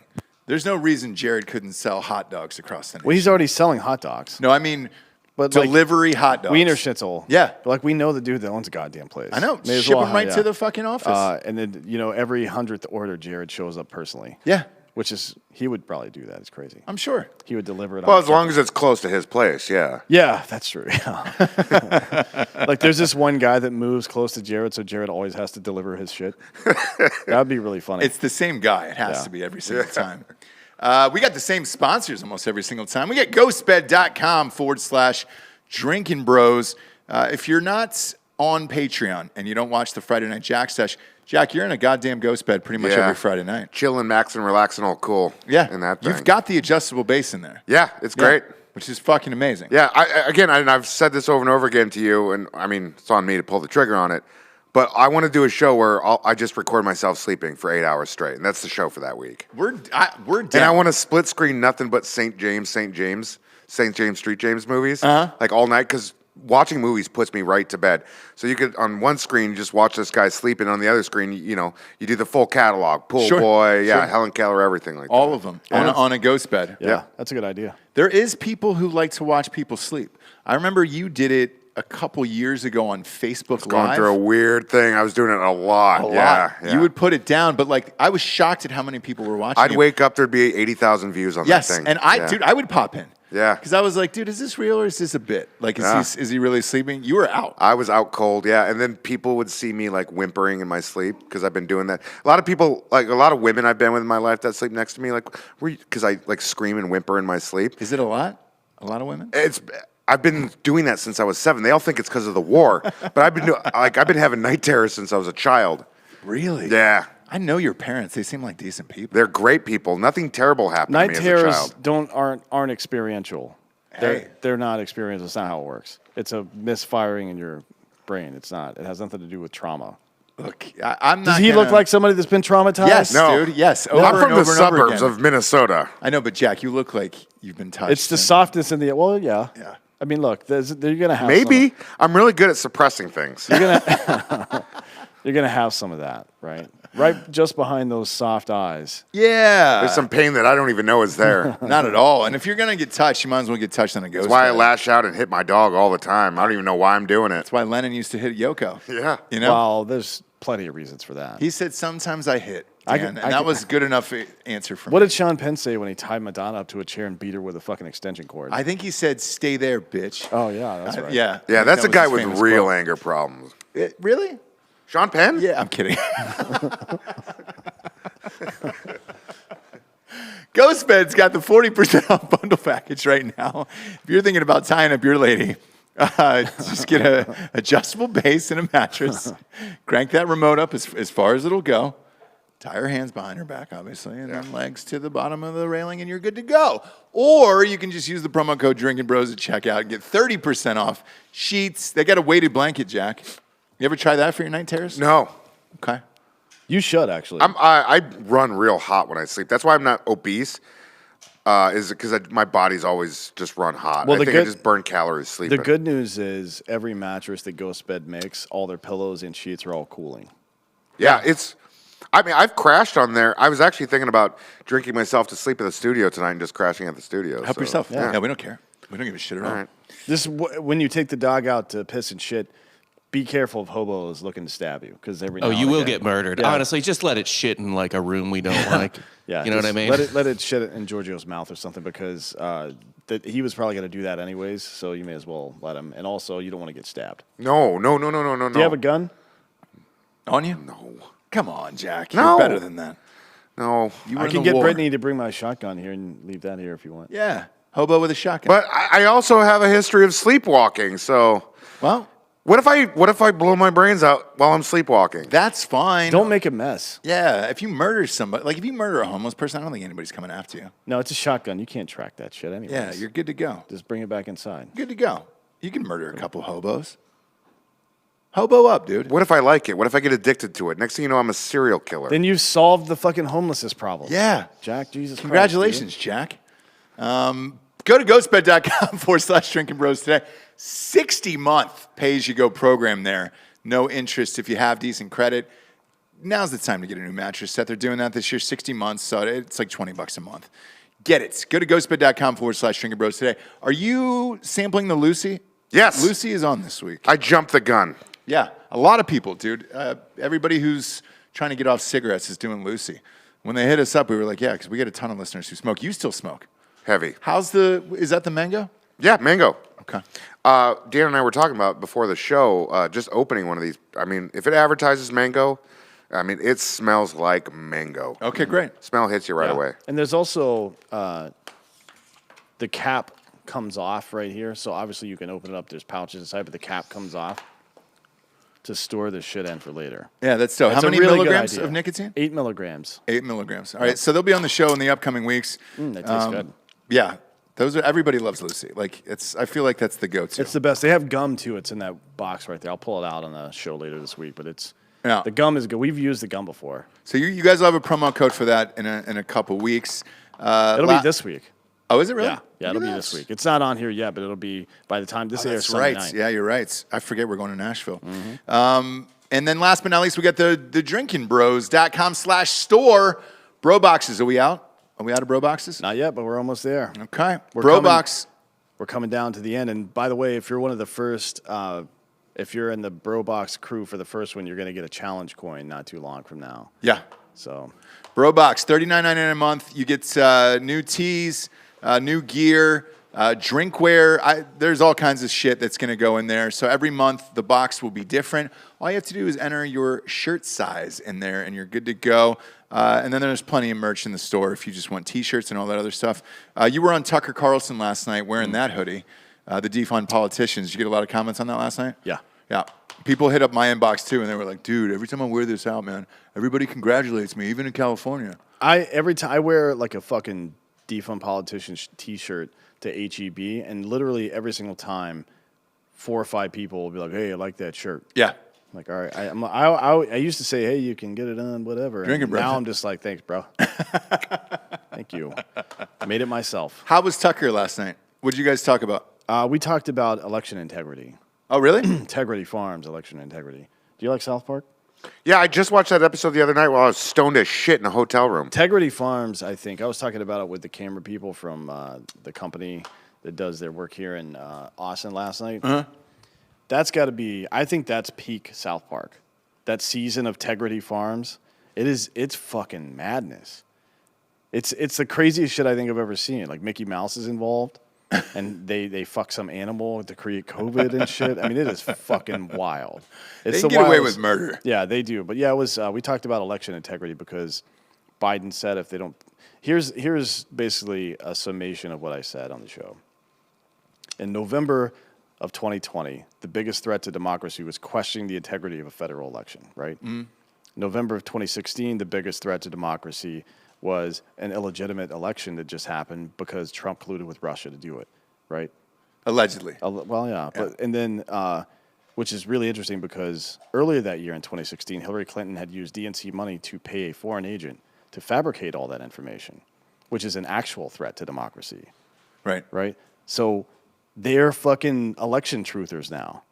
there's no reason Jared couldn't sell hot dogs across the nation. Well, he's already selling hot dogs. No, I mean But, like, delivery hot dogs. Wiener Schnitzel. Yeah. But, like, we know the dude that owns a goddamn place. I know. May as Ship well, them right yeah. to the fucking office. And then, every 100th order, Jared shows up personally. Yeah. which is he would probably do that. It's crazy. I'm sure. He would deliver it. Well, on as long as it's close to his place, yeah. Yeah, that's true. Yeah. Like, there's this one guy that moves close to Jared, so Jared always has to deliver his shit. That'd be really funny. It's the same guy. It has Yeah. to be every single time. We got the same sponsors almost every single time. We get ghostbed.com/Drinkin Bros. If you're not on Patreon and you don't watch the Friday Night Jack Sesh, Jack, you're in a goddamn ghost bed pretty much every Friday night. Chilling, maxing, relaxing, all cool. Yeah. In that thing. You've got the adjustable base in there. Yeah, it's great. Which is fucking amazing. Yeah, I've said this over and over again to you, and I mean, it's on me to pull the trigger on it. But I want to do a show where I just record myself sleeping for 8 hours straight, and that's the show for that week. We're down. And I want to split screen nothing but St. James, Street James movies, like all night, because watching movies puts me right to bed. So you could, on one screen, you just watch this guy sleeping. On the other screen, you do the full catalog. Pool Boy, Helen Keller, everything like that. All of them on a ghost bed. yeah, that's a good idea. There is people who like to watch people sleep. I remember you did it a couple years ago on Facebook Live. Going through a weird thing. I was doing it a lot. Yeah. You would put it down, but like I was shocked at how many people were watching. I'd wake up, there'd be 80,000 views on that thing. And I would pop in. Yeah. Because I was like, dude, is this real or is this a bit? Like, is he really sleeping? You were out. I was out cold, yeah. And then people would see me like whimpering in my sleep because I've been doing that. A lot of people, like a lot of women I've been with in my life that sleep next to me, like, because I like scream and whimper in my sleep. Is it a lot? A lot of women? I've been doing that since I was 7. They all think it's because of the war, but I've been having night terrors since I was a child. Really? Yeah. I know your parents. They seem like decent people. They're great people. Nothing terrible happened to Night me as a terrors child. aren't experiential. Hey. They're not experiential. It's not how it works. It's a misfiring in your brain. It's not. It has nothing to do with trauma. Look, I'm not. Does he look like somebody that's been traumatized? Yes, No. dude. Yes. I'm Over from and the over and over suburbs again. of Minnesota. I know, but Jack, you look like you've been touched. It's the softness in the. Well, yeah. Yeah. I mean, look, you're gonna have Maybe. I'm really good at suppressing things. You're gonna have some of that, right? Right, just behind those soft eyes. Yeah. There's some pain that I don't even know is there. Not at all. And if you're gonna get touched, you might as well get touched on a ghost. That's why I bed. lash out and hit my dog all the time. I don't even know why I'm doing it. That's why Lennon used to hit Yoko. Yeah. You know. Well, there's plenty of reasons for that. He said sometimes I hit. I Dan, can- and I that can- was good enough answer for What me. did Sean Penn say when he tied Madonna up to a chair and beat her with a fucking extension cord? I think he said, "Stay there, bitch." Oh yeah, that's right. Yeah. Yeah, that's a That was guy his with famous real quote. anger problems. Really? Sean Penn? Yeah, I'm kidding. Ghost Bed's got the 40% off bundle package right now. If you're thinking about tying up your lady, just get a adjustable base and a mattress. Crank that remote up as far as it'll go. Tie her hands behind her back, obviously, and then legs to the bottom of the railing, and you're good to go. Or you can just use the promo code Drinkin Bros at checkout and get 30% off sheets. They got a weighted blanket, Jack. You ever try that for your night terrors? No. Okay. You should actually. I run real hot when I sleep. That's why I'm not obese. Is because my body's always just run hot. Well, I think I just burn calories sleeping. The good news is every mattress that Ghost Bed makes, all their pillows and sheets are all cooling. Yeah, I mean, I've crashed on there. I was actually thinking about drinking myself to sleep in the studio tonight and just crashing at the studio. Help so, yourself. Yeah. Yeah, we don't care. We don't give a shit at all. All right. This when you take the dog out to piss and shit, be careful if hobos looking to stab you because every now Oh, and you will again- get murdered. Yeah. Honestly, just let it shit in like a room we don't like. Yeah, You know what I just mean? Let it shit in Giorgio's mouth or something because he was probably going to do that anyways. So you may as well let him. And also, you don't want to get stabbed. No. Do you have a gun? On you? No. Come on, Jack. No. You're better than that. No. You were I in can the get war. Brittany to bring my shotgun here and leave that here if you want. Yeah. Hobo with a shotgun. But I also have a history of sleepwalking. So well, what if I blow my brains out while I'm sleepwalking? that's fine. Don't make a mess. Yeah, if you murder somebody, like if you murder a homeless person, I don't think anybody's coming after you. No, it's a shotgun. You can't track that shit anyways. Yeah, you're good to go. Just bring it back inside. Good to go. You can murder a couple hobos. Hobo up, dude. What if I like it? What if I get addicted to it? Next thing you know, I'm a serial killer. Then you've solved the fucking homelessness problem. Yeah. Jack, Jesus Congratulations, Jack. Go to ghostbed.com/Drinkin Bros today. 60-month pay-as-you-go program there. No interest if you have decent credit. Now's the time to get a new mattress set. They're doing that this year, 60 months, so it's like $20 a month. Get it. Go to ghostbed.com/Drinkin Bros today. Are you sampling the Lucy? Yes. Lucy is on this week. I jumped the gun. Yeah, a lot of people, dude. Everybody who's trying to get off cigarettes is doing Lucy. When they hit us up, we were like, yeah, because we get a ton of listeners who smoke. You still smoke. Heavy. Is that the mango? Yeah, mango. Okay. Dan and I were talking about before the show, just opening one of these. I mean, if it advertises mango, I mean, it smells like mango. Okay, great. Smell hits you right away. And there's also the cap comes off right here. So obviously you can open it up. There's pouches inside, but the cap comes off to store the shit in for later. Yeah, that's dope. How It's a many really good milligrams idea. of nicotine? 8 milligrams. 8 milligrams. All right, so they'll be on the show in the upcoming weeks. That tastes good. Yeah, everybody loves Lucy. Like I feel like that's the go-to. It's the best. They have gum too. It's in that box right there. I'll pull it out on the show later this week. But the gum is good. We've used the gum before. So you guys will have a promo code for that in a couple weeks. It'll be this week. Oh, is it really? Yeah, it'll be this week. It's not on here yet, but it'll be by the time this airs That's Sunday right. night. Yeah, you're right. I forget we're going to Nashville. And then last but not least, we got the drinkinbros.com/store. BroBoxes. Are we out? Are we out of BroBoxes? Not yet, but we're almost there. Okay. We're BroBox. We're coming down to the end. And by the way, if you're one of the first, if you're in the BroBox crew for the first one, you're going to get a challenge coin not too long from now. Yeah. So BroBox, $39.99 a month. You get new teas, new gear, drinkware. There's all kinds of shit that's going to go in there. So every month, the box will be different. All you have to do is enter your shirt size in there, and you're good to go. And then there's plenty of merch in the store if you just want T-shirts and all that other stuff. You were on Tucker Carlson last night wearing that hoodie, the defund politicians. Did you get a lot of comments on that last night? Yeah. Yeah. People hit up my inbox, too, and they were like, dude, every time I wear this out, man, everybody congratulates me, even in California. Every time I wear like a fucking defund politician T-shirt to HEB, and literally every single time, 4 or 5 people will be like, hey, I like that shirt. Yeah. I'm like, all right. I used to say, hey, you can get it on, whatever. Drinkin', bro. Now I'm just like, thanks, bro. Thank you. I made it myself. How was Tucker last night? What did you guys talk about? We talked about election integrity. Oh, really? Integrity Farms, election integrity. Do you like South Park? Yeah, I just watched that episode the other night while I was stoned as shit in a hotel room. Integrity Farms, I think. I was talking about it with the camera people from the company that does their work here in Austin last night. Uh-huh. That's got to be, I think that's peak South Park. That season of Integrity Farms, it's fucking madness. It's the craziest shit I think I've ever seen. Like Mickey Mouse is involved, and they fuck some animal to create COVID and shit. I mean, it is fucking wild. They can get away with murder. Yeah, they do. But yeah, it was. We talked about election integrity because Biden said if they don't. Here's basically a summation of what I said on the show. In November of 2020, the biggest threat to democracy was questioning the integrity of a federal election, right? November of 2016, the biggest threat to democracy was an illegitimate election that just happened because Trump colluded with Russia to do it, right? Allegedly. Well, yeah. But, and then, which is really interesting because earlier that year in 2016, Hillary Clinton had used DNC money to pay a foreign agent to fabricate all that information, which is an actual threat to democracy. Right. Right? So they're fucking election truthers now.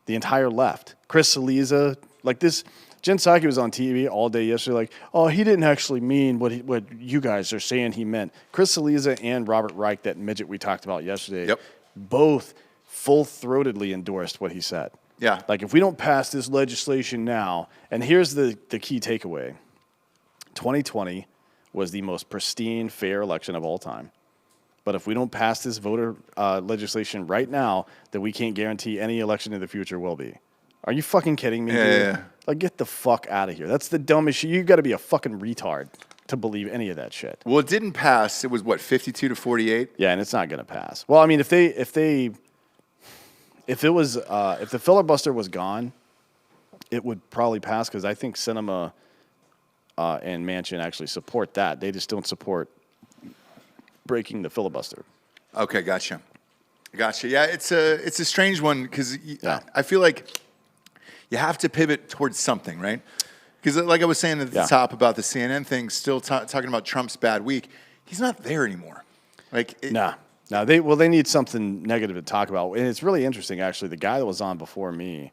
The entire left. Chris Cillizza, like this, Jen Psaki was on TV all day yesterday like, oh, he didn't actually mean what you guys are saying he meant. Chris Cillizza and Robert Reich, that midget we talked about yesterday, both full-throatedly endorsed what he said. Yeah. Like, if we don't pass this legislation now, and here's the key takeaway. 2020 was the most pristine, fair election of all time. But if we don't pass this voter legislation right now, then we can't guarantee any election in the future will be. Are you fucking kidding me, dude? Yeah. Like, get the fuck out of here. That's the dumbest shit. You got to be a fucking retard to believe any of that shit. Well, it didn't pass. It was, 52 to 48? Yeah, and it's not going to pass. Well, I mean, if the filibuster was gone, it would probably pass because I think Sinema and Manchin actually support that. They just don't support breaking the filibuster. Okay, gotcha. Yeah, it's a strange one because I feel like you have to pivot towards something, right? Because like I was saying at the top about the CNN thing, still talking about Trump's bad week, he's not there anymore. They need something negative to talk about. And it's really interesting, actually. The guy that was on before me,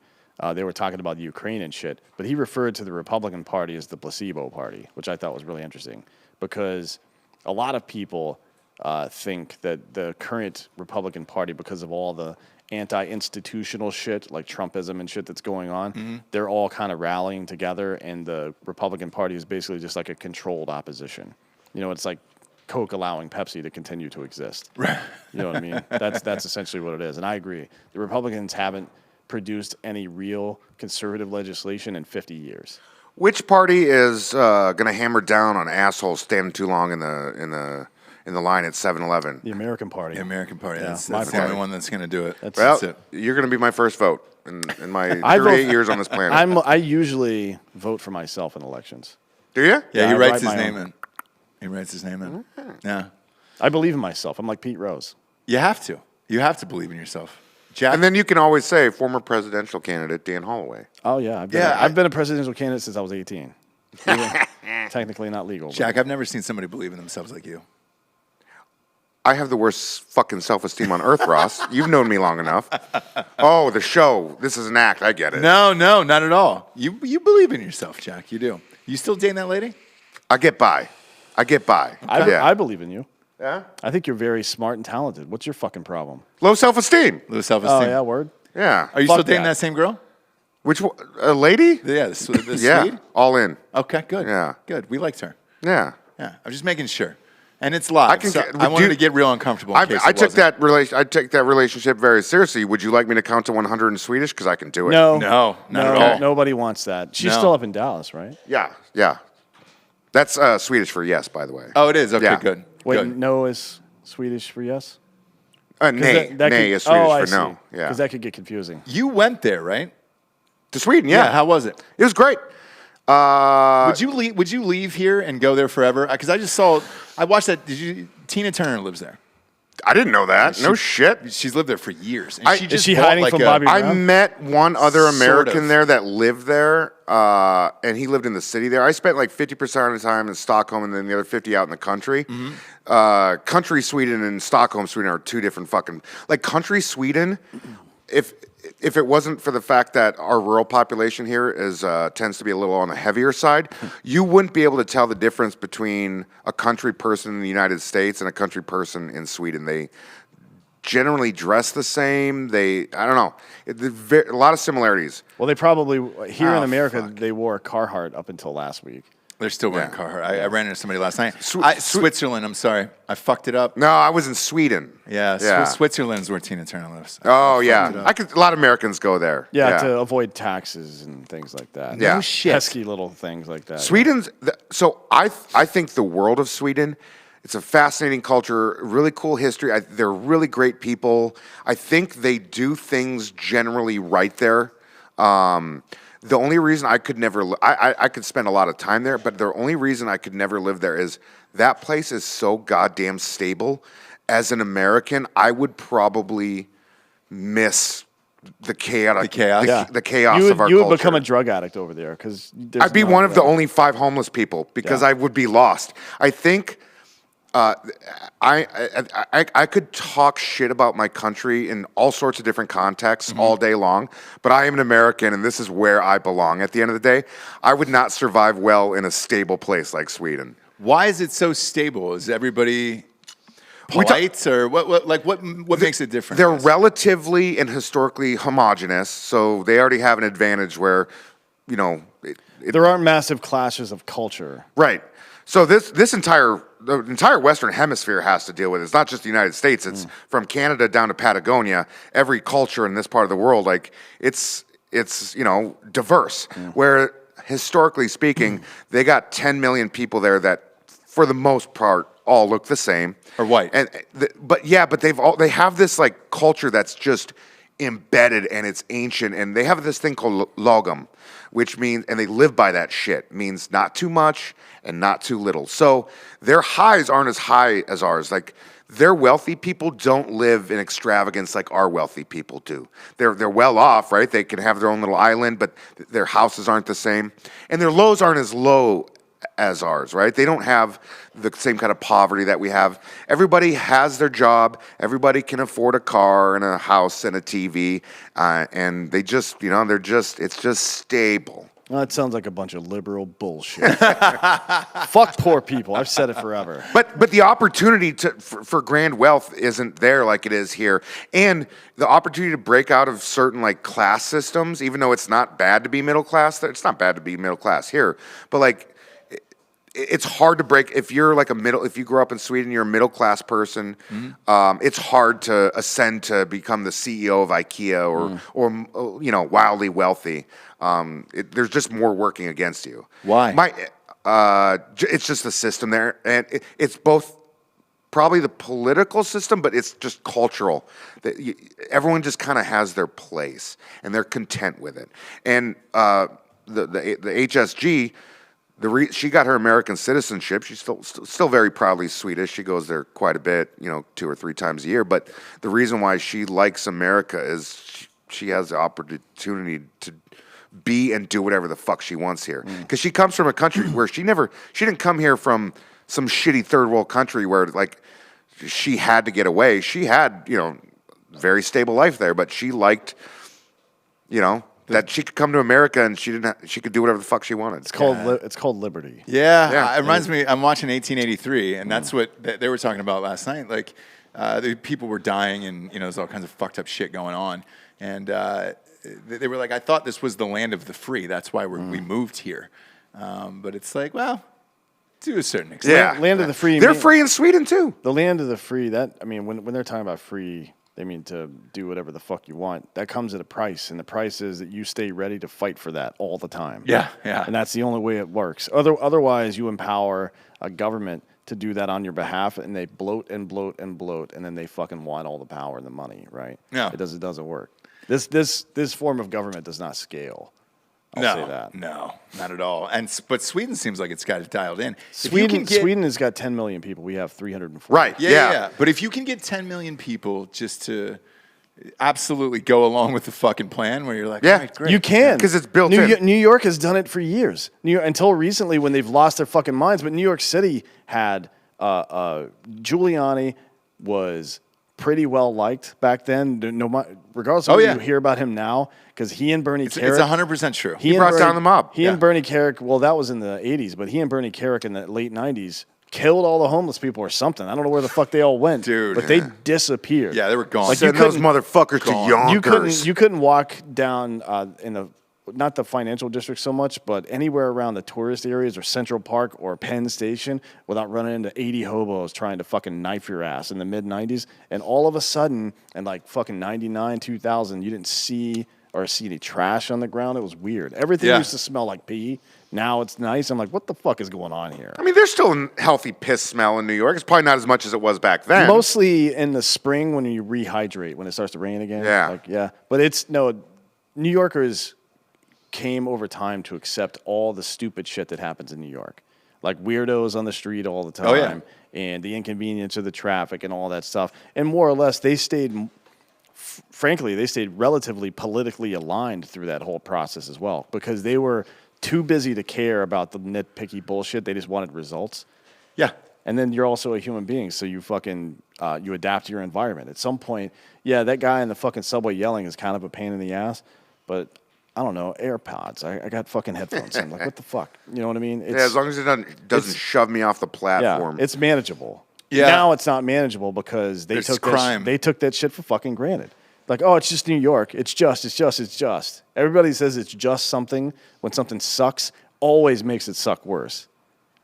they were talking about the Ukraine and shit, but he referred to the Republican Party as the placebo party, which I thought was really interesting because a lot of people think that the current Republican Party, because of all the anti-institutional shit, like Trumpism and shit that's going on, they're all kind of rallying together, and the Republican Party is basically just like a controlled opposition. You know, it's like Coke allowing Pepsi to continue to exist. Right. You know what I mean? That's essentially what it is. And I agree. The Republicans haven't produced any real conservative legislation in 50 years. Which party is going to hammer down on assholes standing too long in the line at 7-Eleven? The American Party. The American Party. Yeah, That's my the only party. one that's going to do it. Well, it. you're going to be my first vote in my I 38 vote- years on this planet. I usually vote for myself in elections. Do you? Yeah, Yeah, he I writes write his my name own. in. He writes his name in. Yeah. I believe in myself. I'm like Pete Rose. You have to. You have to believe in yourself. Jack, And then you can always say former presidential candidate Dan Holloway. Oh yeah, I've been a presidential candidate since I was 18. Technically not legal. but- Jack, I've never seen somebody believe in themselves like you. I have the worst fucking self-esteem on earth, Ross. You've known me long enough. Oh, the show. This is an act. I get it. No, not at all. You believe in yourself, Jack. You do. You still dating that lady? I get by. Yeah. I believe in you. Yeah? I think you're very smart and talented. What's your fucking problem? Low self-esteem. Low Oh self-esteem. yeah, word. Yeah. Are you Fuck still dating that. that same girl? Which one? A lady? Yeah, the Yeah. Swede? All in. Okay, good. Yeah. Good. We liked her. Yeah. Yeah. I'm just making sure. And it's live. I wanted dude, to get real uncomfortable. In case I it took wasn't. I take that relationship very seriously. Would you like me to count to 100 in Swedish? Because I can do it. No, No, not at all. Nobody wants that. She's No. still up in Dallas, right? Yeah. That's Swedish for yes, by the way. Oh, it is? Okay, Yeah. good. Wait, Good. no is Swedish for yes? Nay. Nay is Swedish for no. Yeah. Because that could get confusing. You went there, right? To Sweden, yeah. How was it? It was great. Would you leave here and go there forever? Because I watched that. Tina Turner lives there. I didn't know that. No shit. She's lived there for years. And Is she bought hiding from Bobby I Brown? met one other Sort American of. there that lived there, and he lived in the city there. I spent like 50% of the time in Stockholm and then the other 50 out in the country. Country Sweden and Stockholm Sweden are two different fucking... Like country Sweden, if it wasn't for the fact that our rural population here tends to be a little on the heavier side, you wouldn't be able to tell the difference between a country person in the United States and a country person in Sweden. They generally dress the same. I don't know. A lot of similarities. Well, they probably here in Oh, America fuck. they wore Carhartt up until last week. They're still wearing Yeah. Carhartt. I ran into somebody last night. Swi- Switzerland, I'm sorry. I fucked it up. No, I was in Sweden. Yeah, Switzerland's where Tina Turner lives. Oh I yeah, fucked it up. a lot of Americans go there. Yeah, to avoid taxes and things like that. Yeah. No shit. Pesky little things like that. So I think the world of Sweden, it's a fascinating culture, really cool history. They're really great people. I think they do things generally right there. The only reason I could never, I could spend a lot of time there, but the only reason I could never live there is that place is so goddamn stable. As an American, I would probably miss the chaos, the chaos of our You culture. would become a drug addict over there because I'd be one of the only 5 homeless people because Yeah. I would be lost. I think I could talk shit about my country in all sorts of different contexts all day long, but I am an American and this is where I belong. At the end of the day, I would not survive well in a stable place like Sweden. Why is it so stable? Is everybody polite, or what makes it different? They're relatively and historically homogenous, so they already have an advantage where, you know, There aren't massive clashes of culture. right. So the entire Western Hemisphere has to deal with it. It's not just the United States. It's from Canada down to Patagonia. Every culture in this part of the world, like it's diverse. Where historically speaking, they got 10 million people there that, for the most part, all look the same. Or white. But they have this like culture that's just embedded and it's ancient, and they have this thing called lagom, which means, and they live by that shit, means not too much and not too little. So their highs aren't as high as ours. Like their wealthy people don't live in extravagance like our wealthy people do. They're well off, right? They can have their own little island, but their houses aren't the same, and their lows aren't as low as ours, right? They don't have the same kind of poverty that we have. Everybody has their job. Everybody can afford a car and a house and a TV, and they just, it's just stable. Well, that sounds like a bunch of liberal bullshit. Fuck poor people. I've said it forever. But the opportunity for grand wealth isn't there like it is here, and the opportunity to break out of certain like class systems, even though it's not bad to be middle class. It's not bad to be middle class here, but like. It's hard to break if you're like if you grow up in Sweden, you're a middle class person. It's hard to ascend to become the CEO of IKEA or wildly wealthy. There's just more working against you. Why? It's just the system there, and it's both probably the political system, but it's just cultural. Everyone just kind of has their place, and they're content with it. And the HSG. She got her American citizenship. She's still very proudly Swedish. She goes there quite a bit, 2 or 3 times a year. But the reason why she likes America is she has the opportunity to be and do whatever the fuck she wants here. Because she comes from a country where she didn't come here from some shitty third world country where like she had to get away. She had, very stable life there, but she liked, that she could come to America and she could do whatever the fuck she wanted. It's called liberty. Yeah. It reminds me. I'm watching 1883, and that's what they were talking about last night. Like, the people were dying, and there's all kinds of fucked up shit going on. And they were like, "I thought this was the land of the free. That's why we moved here." But it's like, well, to a certain extent, yeah. Land of the free. They're free in Sweden too. The land of the free. When they're talking about free. They mean to do whatever the fuck you want. That comes at a price, and the price is that you stay ready to fight for that all the time. Yeah. And that's the only way it works. Otherwise, you empower a government to do that on your behalf, and they bloat and bloat and bloat, and then they fucking want all the power and the money, right? No. It doesn't work. This form of government does not scale. I'll say that. No, not at all. But Sweden seems like it's got it dialed in. Sweden has got 10 million people. We have 340. Right. Yeah. But if you can get 10 million people just to absolutely go along with the fucking plan, where you're like, yeah, all right, great. You can. Because it's built in. New York has done it for years. Until recently when they've lost their fucking minds. But New York City had Giuliani was pretty well liked back then. Regardless of what you hear about him now, because he and Bernie Carrick... It's 100% true. He brought down the mob. He and Bernie Carrick, well, that was in the 80s, but he and Bernie Carrick in the late 90s killed all the homeless people or something. I don't know where the fuck they all went. Dude. But they disappeared. Yeah, they were gone. Like, Send those motherfuckers to Yonkers. You couldn't walk down in the... Not the financial district so much, but anywhere around the tourist areas or Central Park or Penn Station without running into 80 hobos trying to fucking knife your ass in the mid-90s. And all of a sudden, in like fucking 99, 2000, you didn't see any trash on the ground. It was weird. Everything used to smell like pee. Now it's nice. I'm like, what the fuck is going on here? I mean, there's still a healthy piss smell in New York. It's probably not as much as it was back then. Mostly in the spring when you rehydrate, when it starts to rain again. Yeah. But New Yorkers came over time to accept all the stupid shit that happens in New York. Like weirdos on the street all the time. Oh, yeah. And the inconvenience of the traffic and all that stuff. And more or less, they stayed relatively politically aligned through that whole process as well. Because they were too busy to care about the nitpicky bullshit. They just wanted results. Yeah. And then you're also a human being, so you fucking, you adapt to your environment. At some point, that guy in the fucking subway yelling is kind of a pain in the ass, but... I don't know, AirPods. I got fucking headphones. I'm like, what the fuck? You know what I mean? As long as it doesn't shove me off the platform. Yeah, it's manageable. Yeah. Now it's not manageable because they took that shit for fucking granted. Like, oh, it's just New York. It's just. Everybody says it's just something. When something sucks, always makes it suck worse.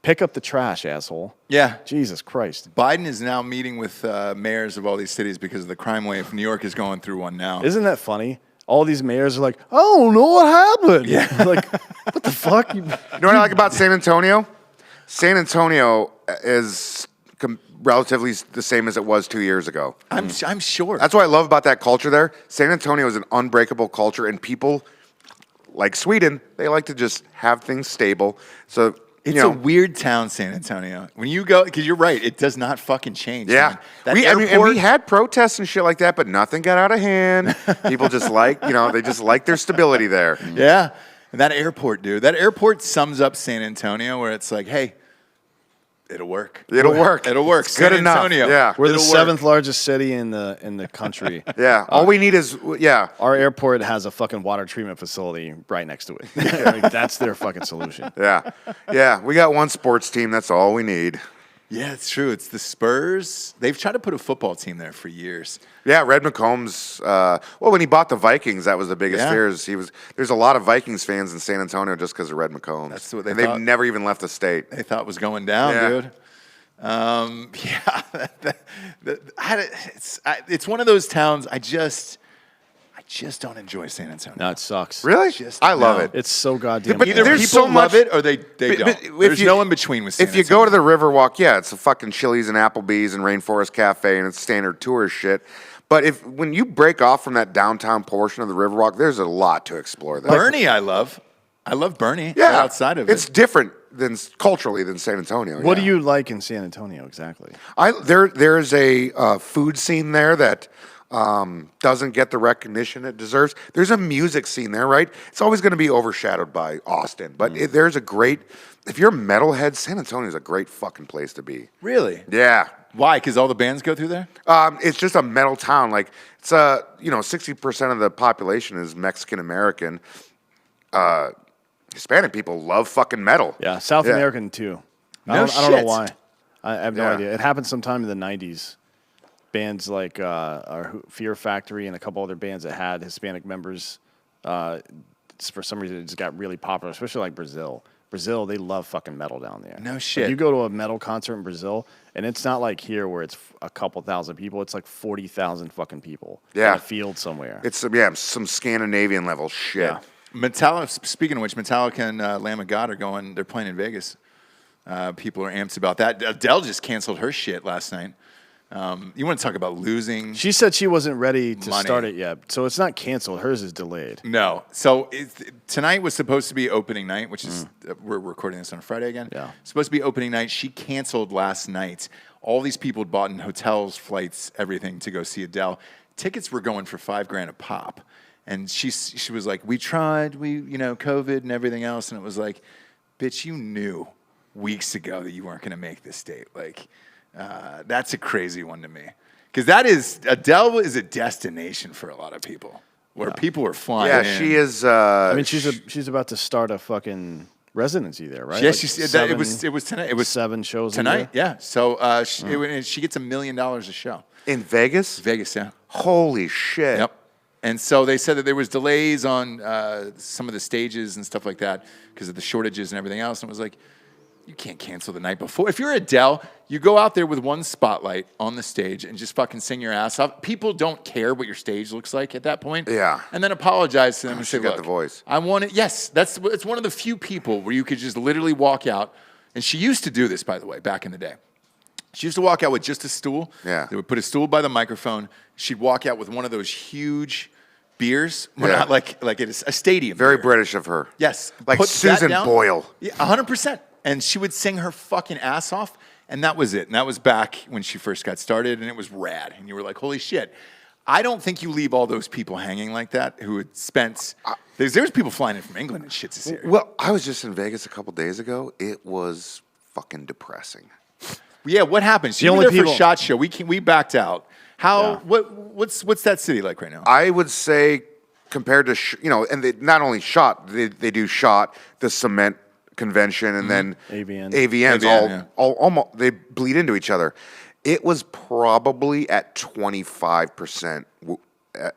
Pick up the trash, asshole. Yeah. Jesus Christ. Biden is now meeting with mayors of all these cities because of the crime wave. New York is going through one now. Isn't that funny? All these mayors are like, I don't know what happened. Yeah. Like, what the fuck? You know what I like about San Antonio? San Antonio is relatively the same as it was 2 years ago. I'm sure. That's what I love about that culture there. San Antonio is an unbreakable culture, and people, like Sweden, they like to just have things stable. So... It's a weird town, San Antonio. When you go, because you're right, it does not fucking change. Yeah. We had protests and shit like that, but nothing got out of hand. People just they just like their stability there. Yeah. And that airport, dude. That airport sums up San Antonio where it's like, hey, It'll work. It'll work. It'll work. It's good San enough. Antonio. Yeah. We're the It'll seventh work. largest city in the country. Yeah. All we need is Our airport has a fucking water treatment facility right next to it. Like, that's their fucking solution. Yeah. Yeah. We got one sports team. That's all we need. Yeah, it's true. It's the Spurs. They've tried to put a football team there for years. Yeah, Red McCombs. When he bought the Vikings, that was the biggest Yeah. fears. There's a lot of Vikings fans in San Antonio just because of Red McCombs. That's what they and thought. They've never even left the state. They thought was going down, Yeah. dude. It's one of those towns. I just don't enjoy San Antonio. No, it sucks. Really? I love no. it. It's so goddamn. But Either boring. there's people so much- love it or they don't. if There's you- no in between with San If you Antonio. go to the Riverwalk, yeah, it's a fucking Chili's and Applebee's and Rainforest Cafe and it's standard tourist shit. But when you break off from that downtown portion of the Riverwalk, there's a lot to explore there. Bernie, I love Bernie. Yeah, right outside of it. it's different culturally than San Antonio. What yeah. do you like in San Antonio exactly? There's a food scene there that doesn't get the recognition it deserves. There's a music scene there, right? It's always going to be overshadowed by Austin, but there's a great. If you're a metalhead, San Antonio is a great fucking place to be. Really? Yeah. Why? Because all the bands go through there? It's just a metal town. Like it's 60% of the population is Mexican American. Hispanic people love fucking metal. Yeah, South Yeah. American too. No I don't know shit. why. I have no Yeah. idea. It happened sometime in the '90s. Bands like Fear Factory and a couple other bands that had Hispanic members, for some reason, it just got really popular, especially like Brazil. Brazil, they love fucking metal down there. No Like, shit. you go to a metal concert in Brazil, and it's not like here where it's a couple thousand people. It's like 40,000 fucking people Yeah. in a field somewhere. It's some Scandinavian level shit. Yeah. Metallica. Speaking of which, Metallica and Lamb of God are going. They're playing in Vegas. People are amped about that. Adele just canceled her shit last night. You want to talk about losing? She said she wasn't ready to Money. start it yet, so it's not canceled. Hers is delayed. No. So tonight was supposed to be opening night, which is we're recording this on Friday again. Yeah. Supposed to be opening night. She canceled last night. All these people had bought in hotels, flights, everything to go see Adele. Tickets were going for $5,000 a pop, and she was like, "We tried, COVID and everything else," and it was like, "Bitch, you knew weeks ago that you weren't going to make this date." Like, that's a crazy one to me, because Adele is a destination for a lot of people, where people are flying. Yeah, in. she is. I mean, she's about to start a fucking residency there, right? Yeah, Like she said it was tonight. It was 7 shows a tonight. year? Yeah. So she gets $1 million a show. In Vegas? Vegas, yeah. Holy shit. Yep. And so they said that there was delays on some of the stages and stuff like that because of the shortages and everything else. And it was like, you can't cancel the night before. If you're Adele, you go out there with one spotlight on the stage and just fucking sing your ass off. People don't care what your stage looks like at that point. Yeah. And then apologize to them and She say, got look, the voice. I want it. Yes, it's one of the few people where you could just literally walk out. And she used to do this, by the way, back in the day. She used to walk out with just a stool. Yeah. They would put a stool by the microphone. She'd walk out with one of those huge beers. Well, Yeah. not like it is a stadium. Very beer. British of her. Yes. Like Put that Susan down. Boyle. Yeah, 100%. And she would sing her fucking ass off. And that was it. And that was back when she first got started. And it was rad. And you were like, holy shit. I don't think you leave all those people hanging like that who had spent. There's people flying in from England and shit's serious. Well, I was just in Vegas a couple days ago. It was fucking depressing. Yeah, what happened? She The was only there for people- SHOT Show. We backed out. How? Yeah. What's that city like right now? I would say compared to, and they not only SHOT, they do SHOT, the cement convention, and then AVN. AVNs AVN, yeah. all almost, they bleed into each other. It was probably at 25%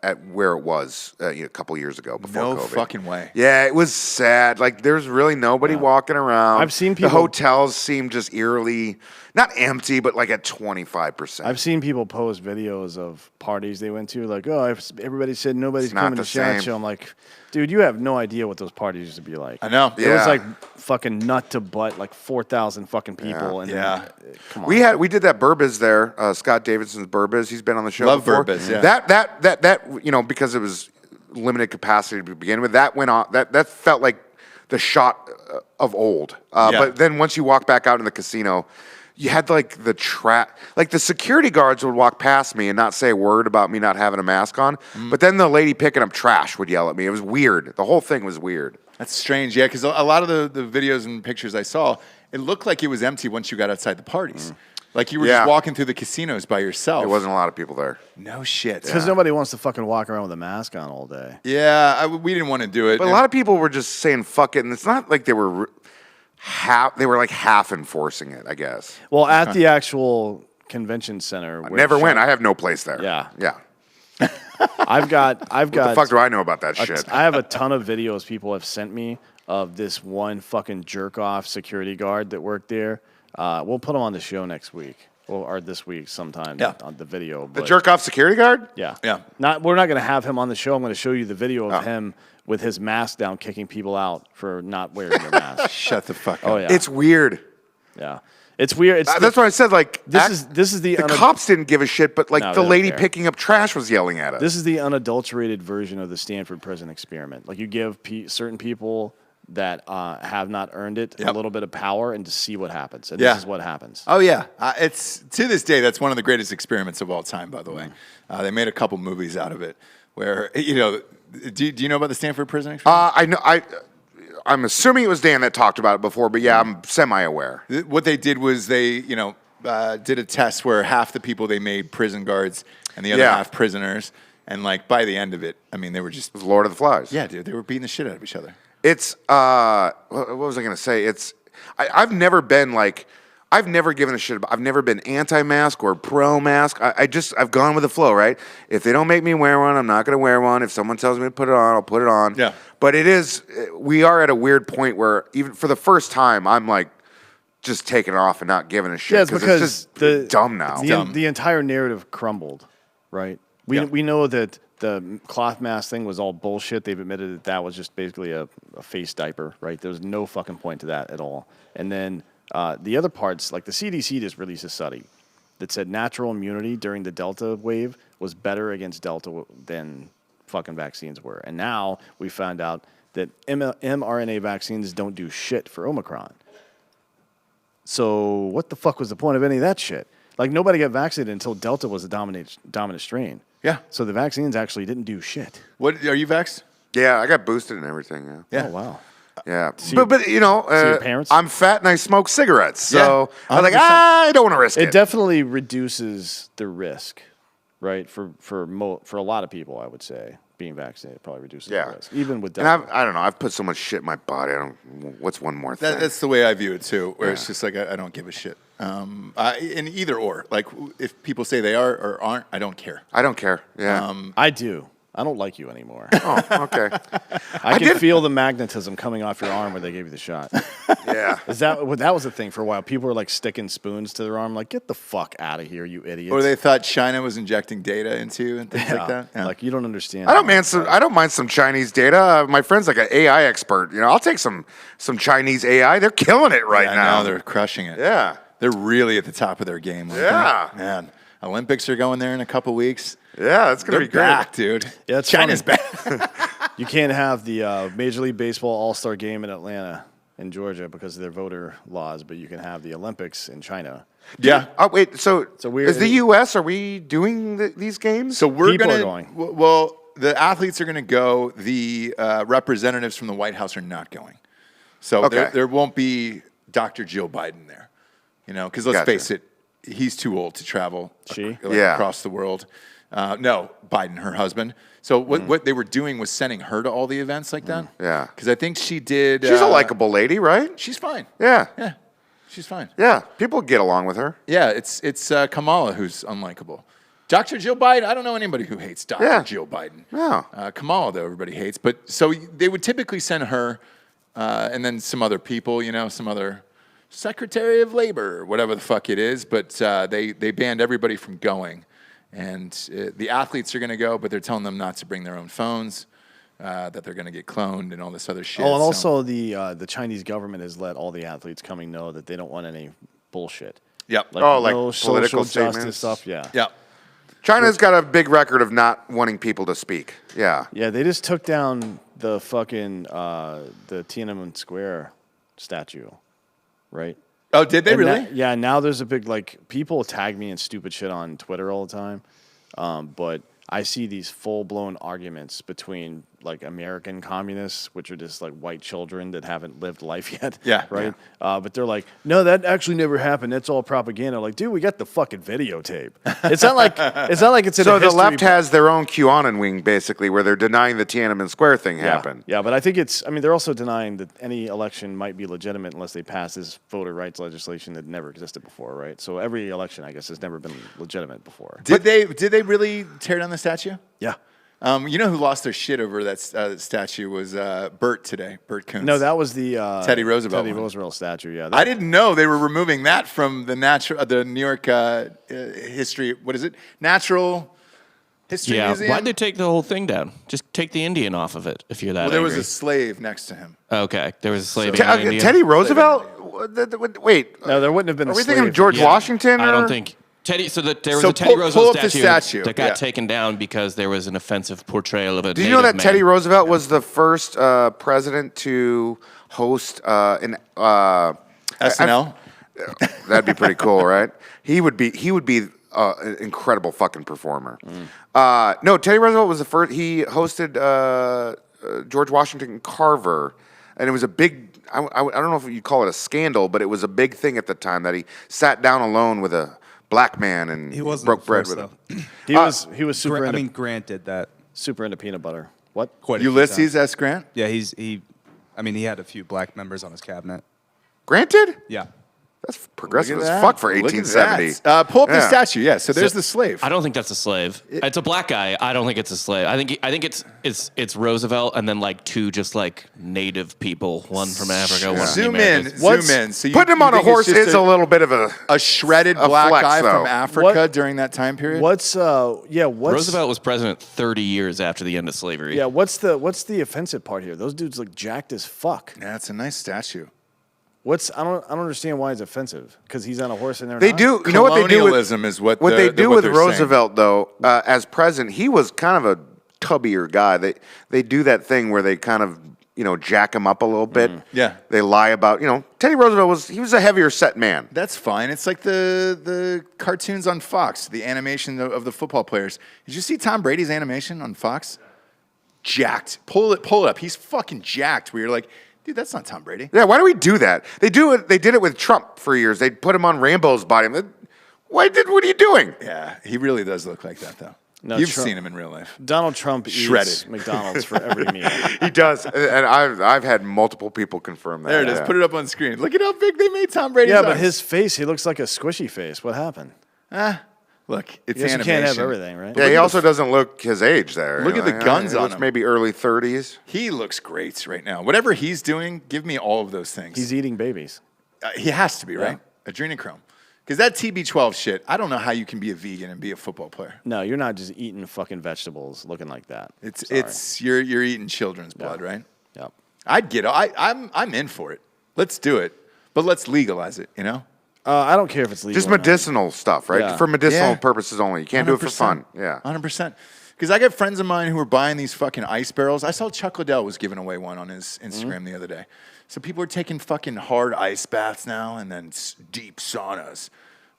at where it was a couple years ago before No COVID. fucking way. Yeah, it was sad. Like there's really nobody walking around. I've seen the people- hotels seem just eerily not empty, but like at 25%. I've seen people post videos of parties they went to, like, oh, everybody said nobody's It's not coming the to SHOT same. Show. I'm like, dude, you have no idea what those parties used to be like. I know. It was Yeah. like fucking nut to butt, like 4,000 fucking people. And Yeah. come on. We did that Burbiz there, Scott Davidson's Burbiz. He's been on the show Love before. Burbiz, yeah. That because it was limited capacity to begin with, that went on. That felt like the shot of old. Yeah. But then once you walk back out in the casino, you had like the security guards would walk past me and not say a word about me not having a mask on. But then the lady picking up trash would yell at me. It was weird. The whole thing was weird. That's strange, yeah, because a lot of the videos and pictures I saw, it looked like it was empty once you got outside the parties. Like you were just walking through the casinos by yourself. There wasn't a lot of people there. No shit. Because nobody wants to fucking walk around with a mask on all day. Yeah, we didn't want to do it. But a lot of people were just saying fuck it, and it's not like they were half enforcing it, I guess. Well, at the actual convention center. Never went. I have no place there. Yeah. Yeah. I've got. What the fuck do I know about that shit? I have a ton of videos people have sent me of this one fucking jerk off security guard that worked there. We'll put him on the show next week, or this week sometime on the video. The jerk off security guard? Yeah. Yeah. We're not going to have him on the show. I'm going to show you the video of him with his mask down, kicking people out for not wearing their mask. Shut the fuck up. Oh yeah. It's weird. Yeah. It's weird. That's what I said. Like this is the cops didn't give a shit, but like No, the they lady don't care. picking up trash was yelling at us. This is the unadulterated version of the Stanford prison experiment. Like you give certain people that have not earned it a little bit of power and to see what happens. And this is what happens. Oh yeah, it's to this day that's one of the greatest experiments of all time. By the way, they made a couple movies out of it. Where do you know about the Stanford prison experiment? I know. I'm assuming it was Dan that talked about it before, but yeah, I'm semi-aware. What they did was they did a test where half the people they made prison guards and the other half prisoners, and like by the end of it, I mean they were just It was Lord of the Flies. yeah, dude, they were beating the shit out of each other. It's what was I going to say? I've never been like I've never given a shit about. I've never been anti-mask or pro-mask. I've gone with the flow, right? If they don't make me wear one, I'm not going to wear one. If someone tells me to put it on, I'll put it on. Yeah. But we are at a weird point where even for the first time, I'm like just taking it off and not giving a shit. Yeah, it's because it's just dumb now. The entire narrative crumbled, right? We know that the cloth mask thing was all bullshit. They've admitted that was just basically a face diaper, right? There was no fucking point to that at all. And then the other parts, like the CDC just released a study that said natural immunity during the Delta wave was better against Delta than fucking vaccines were. And now we found out that mRNA vaccines don't do shit for Omicron. So what the fuck was the point of any of that shit? Like nobody got vaccinated until Delta was the dominant strain. Yeah. So the vaccines actually didn't do shit. What are you vaxxed? Yeah, I got boosted and everything. Yeah. Yeah. Oh wow. Yeah, your but your parents? I'm fat and I smoke cigarettes, so Yeah, I'm like, 100%. I don't want to risk it. It definitely reduces the risk, right? For a lot of people, I would say being vaccinated probably reduces the risk, even with and Delta. I don't know. I've put so much shit in my body. What's one more thing? That's the way I view it too, where it's just like I don't give a shit. In either or, like if people say they are or aren't, I don't care. I don't care. Yeah. I do. I don't like you anymore. Oh, okay. I can feel the magnetism coming off your arm where they gave you the shot. Yeah. That was a thing for a while. People were like sticking spoons to their arm, like get the fuck out of here, you idiots. Or they thought China was injecting data into you and things like that. Yeah. Like you don't understand. I don't mind some Chinese data. My friend's like an AI expert. I'll take some Chinese AI. They're killing it right I now. know, they're crushing it. Yeah. They're really at the top of their game. Yeah. Man, Olympics are going there in a couple weeks. Yeah, it's gonna They're be great. back, dude. Yeah, it's China's funny. back. You can't have the Major League Baseball All-Star game in Atlanta in Georgia because of their voter laws, but you can have the Olympics in China. Yeah. Oh wait, so weird- is the U.S. Are we doing these games? So we're People are gonna. going. Well, the athletes are going to go. The representatives from the White House are not going. So Okay. there won't be Dr. Jill Biden there. Because let's Gotcha. face it, he's too old to travel Yeah. across the world. No, Biden, her husband. So what they were doing was sending her to all the events like that. Yeah. Because I think she did. She's a likable lady, right? She's fine. Yeah. Yeah, she's fine. Yeah. People get along with her. Yeah, it's Kamala who's unlikable. Dr. Jill Biden, I don't know anybody who hates Dr. Yeah. Jill Biden. No. Kamala, though, everybody hates. But so they would typically send her and then some other people, some other Secretary of Labor or whatever the fuck it is. But they banned everybody from going. And the athletes are going to go, but they're telling them not to bring their own phones, that they're going to get cloned and all this other shit. Oh, and also the Chinese government has let all the athletes coming know that they don't want any bullshit. Yep. like no political social justice statements? stuff. Yeah. Yep. China's got a big record of not wanting people to speak. Yeah. Yeah, they just took down the fucking the Tiananmen Square statue, right? Oh, did they And really? yeah, now there's a big, people tag me in stupid shit on Twitter all the time. But I see these full-blown arguments between like American communists, which are just like white children that haven't lived life yet. Yeah, right. But they're like, no, that actually never happened. That's all propaganda. Like, dude, we got the fucking videotape. It's not like it's in So a the history left book. has their own QAnon wing, basically, where they're denying the Tiananmen Square thing happened. Yeah, but I think they're also denying that any election might be legitimate unless they pass this voter rights legislation that never existed before, right? So every election, I guess, has never been legitimate before. Did they really tear down the statue? Yeah. You know who lost their shit over that statue was Bert today. Bert Koontz. No, that was the Teddy Roosevelt Teddy one. Roosevelt statue. Yeah, I didn't know they were removing that from the New York history. What is it? Natural History Museum. Why'd they take the whole thing down? Just take the Indian off of it if you're that. Well, there was angry. a slave next to him. Okay, there was a slave. in India. Teddy Roosevelt? Wait. No, there wouldn't have been Are a we slave. thinking George Yeah. Washington? I or- don't think Teddy. So there was So a Teddy pull Roosevelt up the statue. that got Yeah. taken down because there was an offensive portrayal of a. Did you know that Native Teddy man. Roosevelt was the first president to host an SNL. That'd be pretty cool, right? He would be an incredible fucking performer. No, Teddy Roosevelt was the first. He hosted George Washington Carver, and it was a big. I don't know if you'd call it a scandal, but it was a big thing at the time that he sat down alone with a black man and He wasn't broke the bread first, with him. He was super into granted that super into peanut butter. What? quite a few Ulysses times. S. Grant. Yeah, he had a few black members on his cabinet. Granted, Yeah. that's progressive Look as at that. fuck for Look at 1870. that. Pull up the Yeah. statue. Yeah, so there's the slave. I don't think that's a slave. It's a black guy. I don't think it's a slave. I think it's Roosevelt and then like two just like native people, one from Africa, one from the Zoom Americas. in. So Putting him on a think it's horse just is a little bit of a shredded a black flex, guy though. from Africa during that time period. What's Roosevelt was president 30 years after the end of slavery. Yeah, what's the offensive part here? Those dudes look jacked as fuck. Yeah, it's a nice statue. I don't understand why it's offensive because he's on a horse and they're They not? do. You know what they do? Colonialism is what they do what with they're saying. Roosevelt, though, as president, he was kind of a tubbier guy. They do that thing where they kind of jack him up a little bit. Yeah. They lie about Teddy Roosevelt was a heavier set man. That's fine. It's like the cartoons on Fox, the animation of the football players. Did you see Tom Brady's animation on Fox? Jacked. Pull it up. He's fucking jacked. Where you're like, dude, that's not Tom Brady. Yeah, why do we do that? They did it with Trump for years. They put him on Rambo's body. What are you doing? Yeah, he really does look like that, though. No, You've Trump- seen him in real life. Donald Trump Shredded. eats McDonald's for every meal. He does, and I've had multiple people confirm that. There it is. Yeah. Put it up on screen. Look at how big they made Tom Brady's Yeah, but eyes. his face, he looks like a squishy face. What happened? Look, it's Yes, you animation. can't have everything, right? Yeah, he also doesn't look his age there. Look at the guns He on looks him. maybe early 30s. He looks great right now. Whatever he's doing, give me all of those things. He's eating babies. He has to be, right? Adrenochrome. Because that TB12 shit, I don't know how you can be a vegan and be a football player. No, you're not just eating fucking vegetables looking like that. Sorry. It's you're eating children's blood, right? Yep. I'm in for it. Let's do it. But let's legalize it, you know? I don't care if it's legal. Just or not. medicinal stuff, right? Yeah. For medicinal Yeah. purposes only. You can't do it for 100%. fun. Yeah. 100%. Because I got friends of mine who are buying these fucking ice barrels. I saw Chuck Liddell was giving away one on his Instagram the other day. So people are taking fucking hard ice baths now and then deep saunas.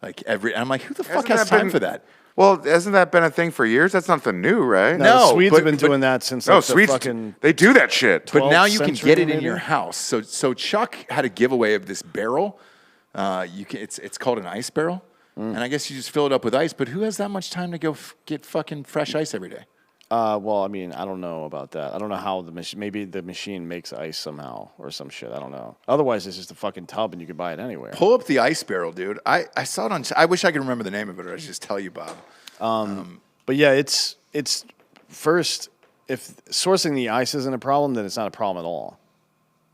I'm like, who the fuck Hasn't has that time been- for that? Well, hasn't that been a thing for years? That's nothing new, right? No, No, the Swedes but- have been doing that since like, No, the Swedes, fucking. they do that shit. But 12th now you can century, get it in maybe? your house. So Chuck had a giveaway of this barrel. It's called an ice barrel, and I guess you just fill it up with ice. But who has that much time to go get fucking fresh ice every day? Well, I mean, I don't know about that. I don't know how the machine. Maybe the machine makes ice somehow or some shit. I don't know. Otherwise, it's just a fucking tub and you can buy it anywhere. Pull up the ice barrel, dude. I saw it on. I wish I could remember the name of it, or I should just tell you, Bob. But yeah, it's first. If sourcing the ice isn't a problem, then it's not a problem at all.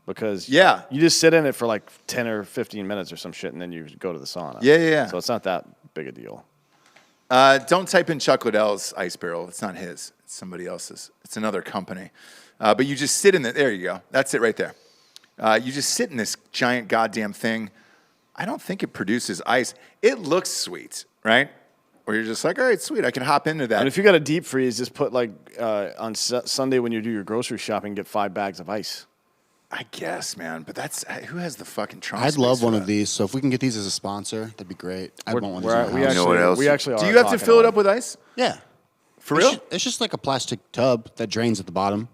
Because Yeah. you just sit in it for like 10 or 15 minutes or some shit, and then you go to the sauna. Yeah. So it's not that big a deal. Don't type in Chuck Liddell's ice barrel. It's not his. It's somebody else's. It's another company. But you just sit in it. There you go. That's it right there. You just sit in this giant goddamn thing. I don't think it produces ice. It looks sweet, right? Or you're just like, all right, sweet. I can hop into that. And if you got a deep freeze, just put like on Sunday when you do your grocery shopping, get 5 bags of ice. I guess, man. But that's who has the fucking trunk I'd space love for one that? of these. So if we can get these as a sponsor, that'd be great. I want one of these. in my We house. know what else? actually Do are you have to talking fill it about up with ice? Yeah. For real? It's just like a plastic tub that drains at the bottom.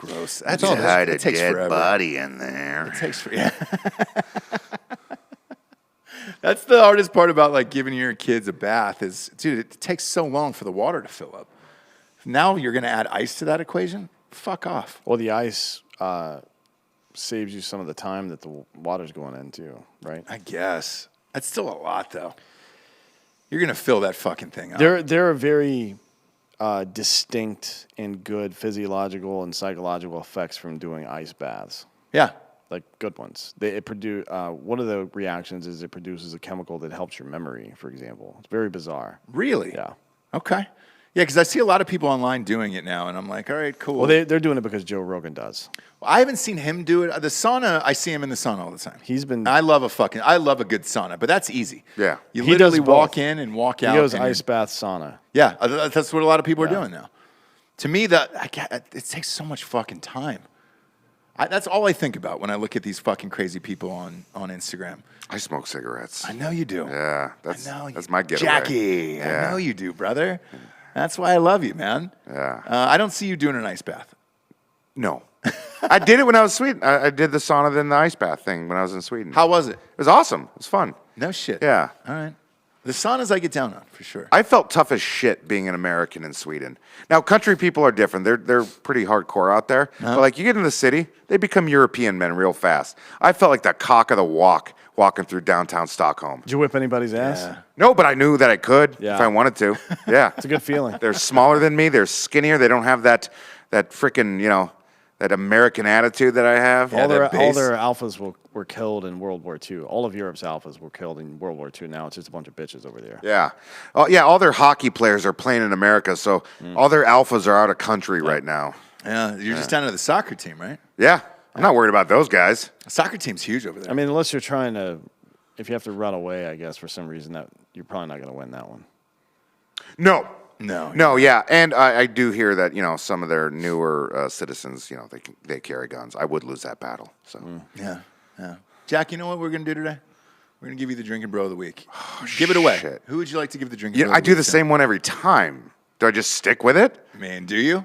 gross. That's all. Hide a it takes dead forever. body in there. It takes yeah. That's the hardest part about like giving your kids a bath is, dude, it takes so long for the water to fill up. Now you're going to add ice to that equation? Fuck off. Well, the ice saves you some of the time that the water's going into, right? I guess. That's still a lot, though. You're going to fill that fucking thing up. There are very distinct and good physiological and psychological effects from doing ice baths. Yeah. Like good ones. One of the reactions is it produces a chemical that helps your memory, for example. It's very bizarre. Really? Yeah. Okay. Yeah, because I see a lot of people online doing it now, and I'm like, all right, cool. Well, they're doing it because Joe Rogan does. Well, I haven't seen him do it. The sauna, I see him in the sauna all the time. I love a good sauna, but that's easy. Yeah. You He literally does walk both. in and walk He out. goes and ice bath sauna. Yeah, that's what a lot of people are doing now. To me, it takes so much fucking time. That's all I think about when I look at these fucking crazy people on Instagram. I smoke cigarettes. I know you do. Yeah, that's my getaway. Jackie, Yeah. I know you do, brother. That's why I love you, man. Yeah. I don't see you doing an ice bath. No. I did it when I was in Sweden. I did the sauna then the ice bath thing when I was in Sweden. How was it? It was awesome. It was fun. No shit. Yeah. All right. The saunas I get down on, for sure. I felt tough as shit being an American in Sweden. Now, country people are different. They're pretty hardcore out there. But like you get in the city, they become European men real fast. I felt like the cock of the walk walking through downtown Stockholm. Did you whip anybody's ass? No, but I knew that I could Yeah. if I wanted to. Yeah. It's a good feeling. They're smaller than me. They're skinnier. They don't have that freaking, that American attitude that I have. all their that base. alphas were killed in World War II. All of Europe's alphas were killed in World War II. Now it's just a bunch of bitches over there. Yeah. Oh, yeah, all their hockey players are playing in America, so all their alphas are out of country right now. Yeah, you're just down to the soccer team, right? Yeah. I'm not worried about those guys. The soccer team's huge over there. I mean, unless you're trying to, if you have to run away, I guess, for some reason, that you're probably not going to win that one. No, yeah. And I do hear that, some of their newer citizens, they carry guns. I would lose that battle. So Yeah. Jack, you know what we're going to do today? We're going to give you the Drinkin' Bro of the Week. Give it away. shit. Who would you like to give the Drinkin' Bro of the I Week do the to? same one every time. Do I just stick with it? Man, do you?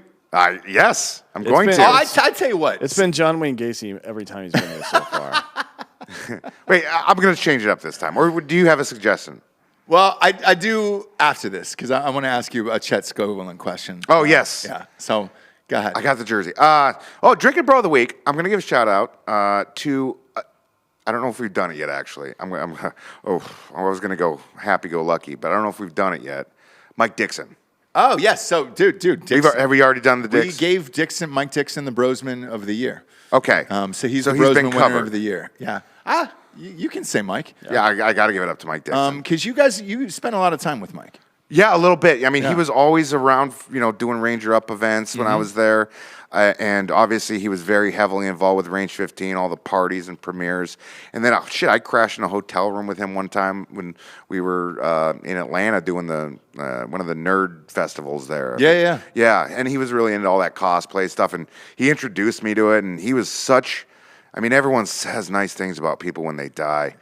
Yes, I'm going been- to. Oh, I tell you what. It's been John Wayne Gacy every time he's been here so far. Wait, I'm going to change it up this time. Or do you have a suggestion? Well, I do after this because I want to ask you a Chet Scovelin question. Oh, yes. Yeah. So go ahead. I got the jersey. Drinkin' Bro of the Week. I'm going to give a shout out to, I don't know if we've done it yet, actually. I was going to go happy-go-lucky, but I don't know if we've done it yet. Mike Dixon. Oh, yes. So, dude, Dixon. Have we already done the We Dix? gave Mike Dixon the Brosman of the Year. Okay. So he's So the he's been Brosman winner covered. of the year. Yeah. You can say Mike. Yeah, I got to give it up to Mike Dixon. Because you spent a lot of time with Mike. Yeah, a little bit. I mean, Yeah. he was always around, doing Ranger Up events when I was there. And obviously, he was very heavily involved with Range 15, all the parties and premieres. And then, I crashed in a hotel room with him one time when we were in Atlanta doing one of the nerd festivals there. Yeah. Yeah, and he was really into all that cosplay stuff. And he introduced me to it. And he was everyone says nice things about people when they die.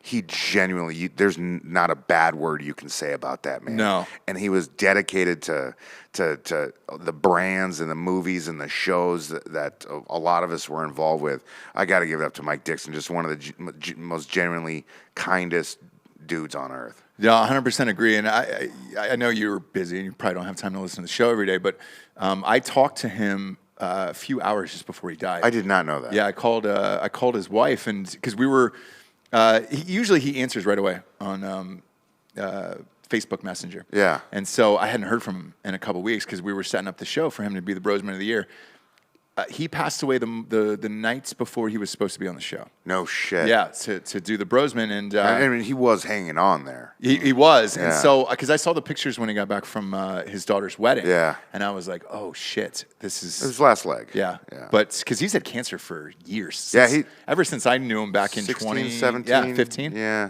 He genuinely, there's not a bad word you can say about that man. No. And he was dedicated to the brands and the movies and the shows that a lot of us were involved with. I got to give it up to Mike Dixon, just one of the most genuinely kindest dudes on earth. Yeah, 100% agree. And I know you're busy and you probably don't have time to listen to the show every day, but I talked to him a few hours just before he died. I did not know that. Yeah, I called his wife, and because we were, usually he answers right away on Facebook Messenger. Yeah. And so I hadn't heard from him in a couple weeks because we were setting up the show for him to be the Brosman of the Year. He passed away the nights before he was supposed to be on the show. No shit. Yeah, to do the Brosman, and I mean, he was hanging on there. he was, and Yeah. so because I saw the pictures when he got back from his daughter's wedding, Yeah. and I was like, oh shit, this is It was last leg. yeah. Yeah. But because he's had cancer for years. Yeah, ever since I knew him back in 16, 20, 17. yeah, 15. Yeah.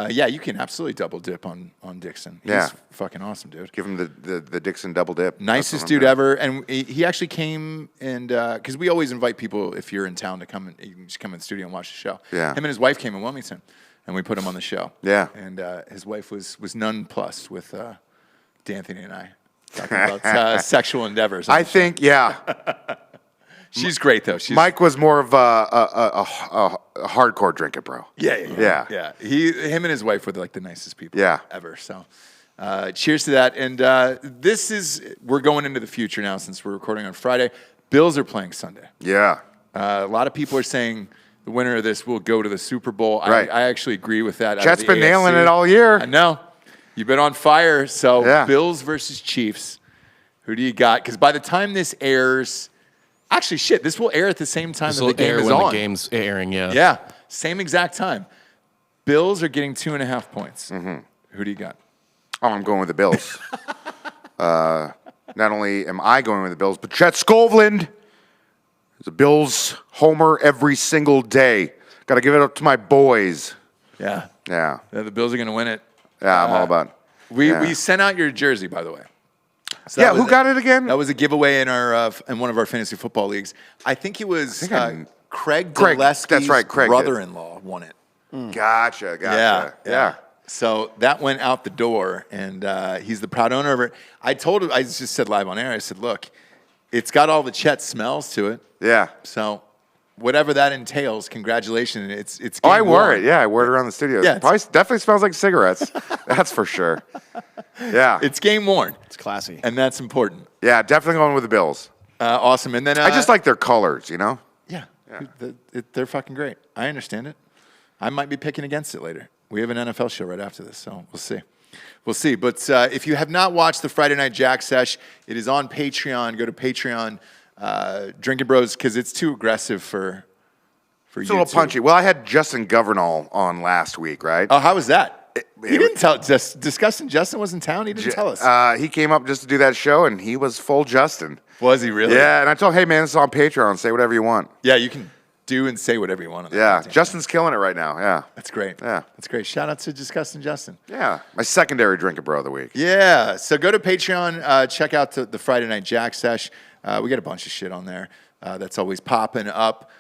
Yeah, you can absolutely double dip on Dixon. He's Yeah. fucking awesome, dude. Give him the Dixon double dip. Nicest That's what I'm dude doing. ever. And he actually came and, because we always invite people, if you're in town, to come and you can just come in the studio and watch the show. Yeah. Him and his wife came in Wilmington, and we put him on the show. Yeah. And his wife was nonplussed with D'Anthony and I. talking about sexual endeavors. I think, yeah. She's great though. Mike was more of a hardcore drinker, bro. Yeah. Him and his wife were like the nicest people ever. So cheers to that. And we're going into the future now since we're recording on Friday. Bills are playing Sunday. Yeah. A lot of people are saying the winner of this will go to the Super Bowl. Right. I actually agree with that. Jets been nailing it all year. I know. You've been on fire. So Yeah. Bills versus Chiefs. Who do you got? Because by the time this airs, actually, this will air at the same time that the game is on. The game's airing, yeah. Yeah, same exact time. Bills are getting 2.5 points. Mm-hmm. Who do you got? Oh, I'm going with the Bills. Not only am I going with the Bills, but Chet Scoveland is a Bills homer every single day. Got to give it up to my boys. Yeah. Yeah. The Bills are going to win it. Yeah, I'm all about it. We sent out your jersey, by the way. So who got it again? That was a giveaway in one of our fantasy football leagues. I think it was Craig Gillespie's that's right, Craig brother-in-law won it. Gotcha. Yeah. So that went out the door, and he's the proud owner of it. I just said live on air, I said, look, it's got all the Chet smells to it. Yeah. So whatever that entails, congratulations. It's Oh, I game wore one. it. Yeah, I wore it around the studio. Yeah, Probably definitely smells like cigarettes. That's for sure. Yeah. It's game worn. It's classy. And that's important. Yeah, definitely going with the Bills. Awesome. And then I just like their colors, you know? Yeah. They're fucking great. I understand it. I might be picking against it later. We have an NFL show right after this, so we'll see. We'll see. But if you have not watched the Friday Night Jack Sesh, it is on Patreon. Go to Patreon, Drinkin' Bros, because it's too aggressive for It's a little punchy. Well, I had Justin Governal on last week, right? Oh, how was that? He didn't tell. Discussing Justin was in town. He didn't tell us. He came up just to do that show, and he was full Justin. Was he really? Yeah, and I told him, hey, man, this is on Patreon. Say whatever you want. Yeah, you can do and say whatever you want on that. Yeah, content. Justin's killing it right now. Yeah. That's great. Yeah. That's great. Shout out to Disgusting Justin. Yeah, my secondary drinker bro of the week. Yeah, so go to Patreon, check out the Friday Night Jack Sesh. We got a bunch of shit on there that's always popping up.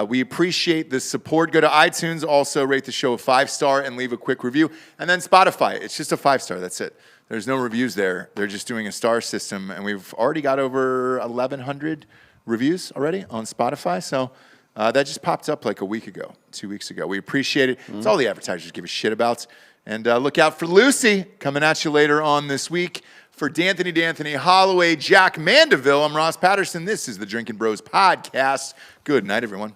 We appreciate the support. Go to iTunes, also rate the show a 5-star and leave a quick review. And then Spotify, it's just a 5-star, that's it. There's no reviews there. They're just doing a star system, and we've already got over 1,100 reviews already on Spotify, so that just popped up like a week ago, 2 weeks ago. We appreciate it. It's all the advertisers give a shit about. And look out for Lucy coming at you later on this week. For D'Anthony Holloway, Jack Mandaville, I'm Ross Patterson. This is the Drinkin' Bros Podcast. Good night, everyone.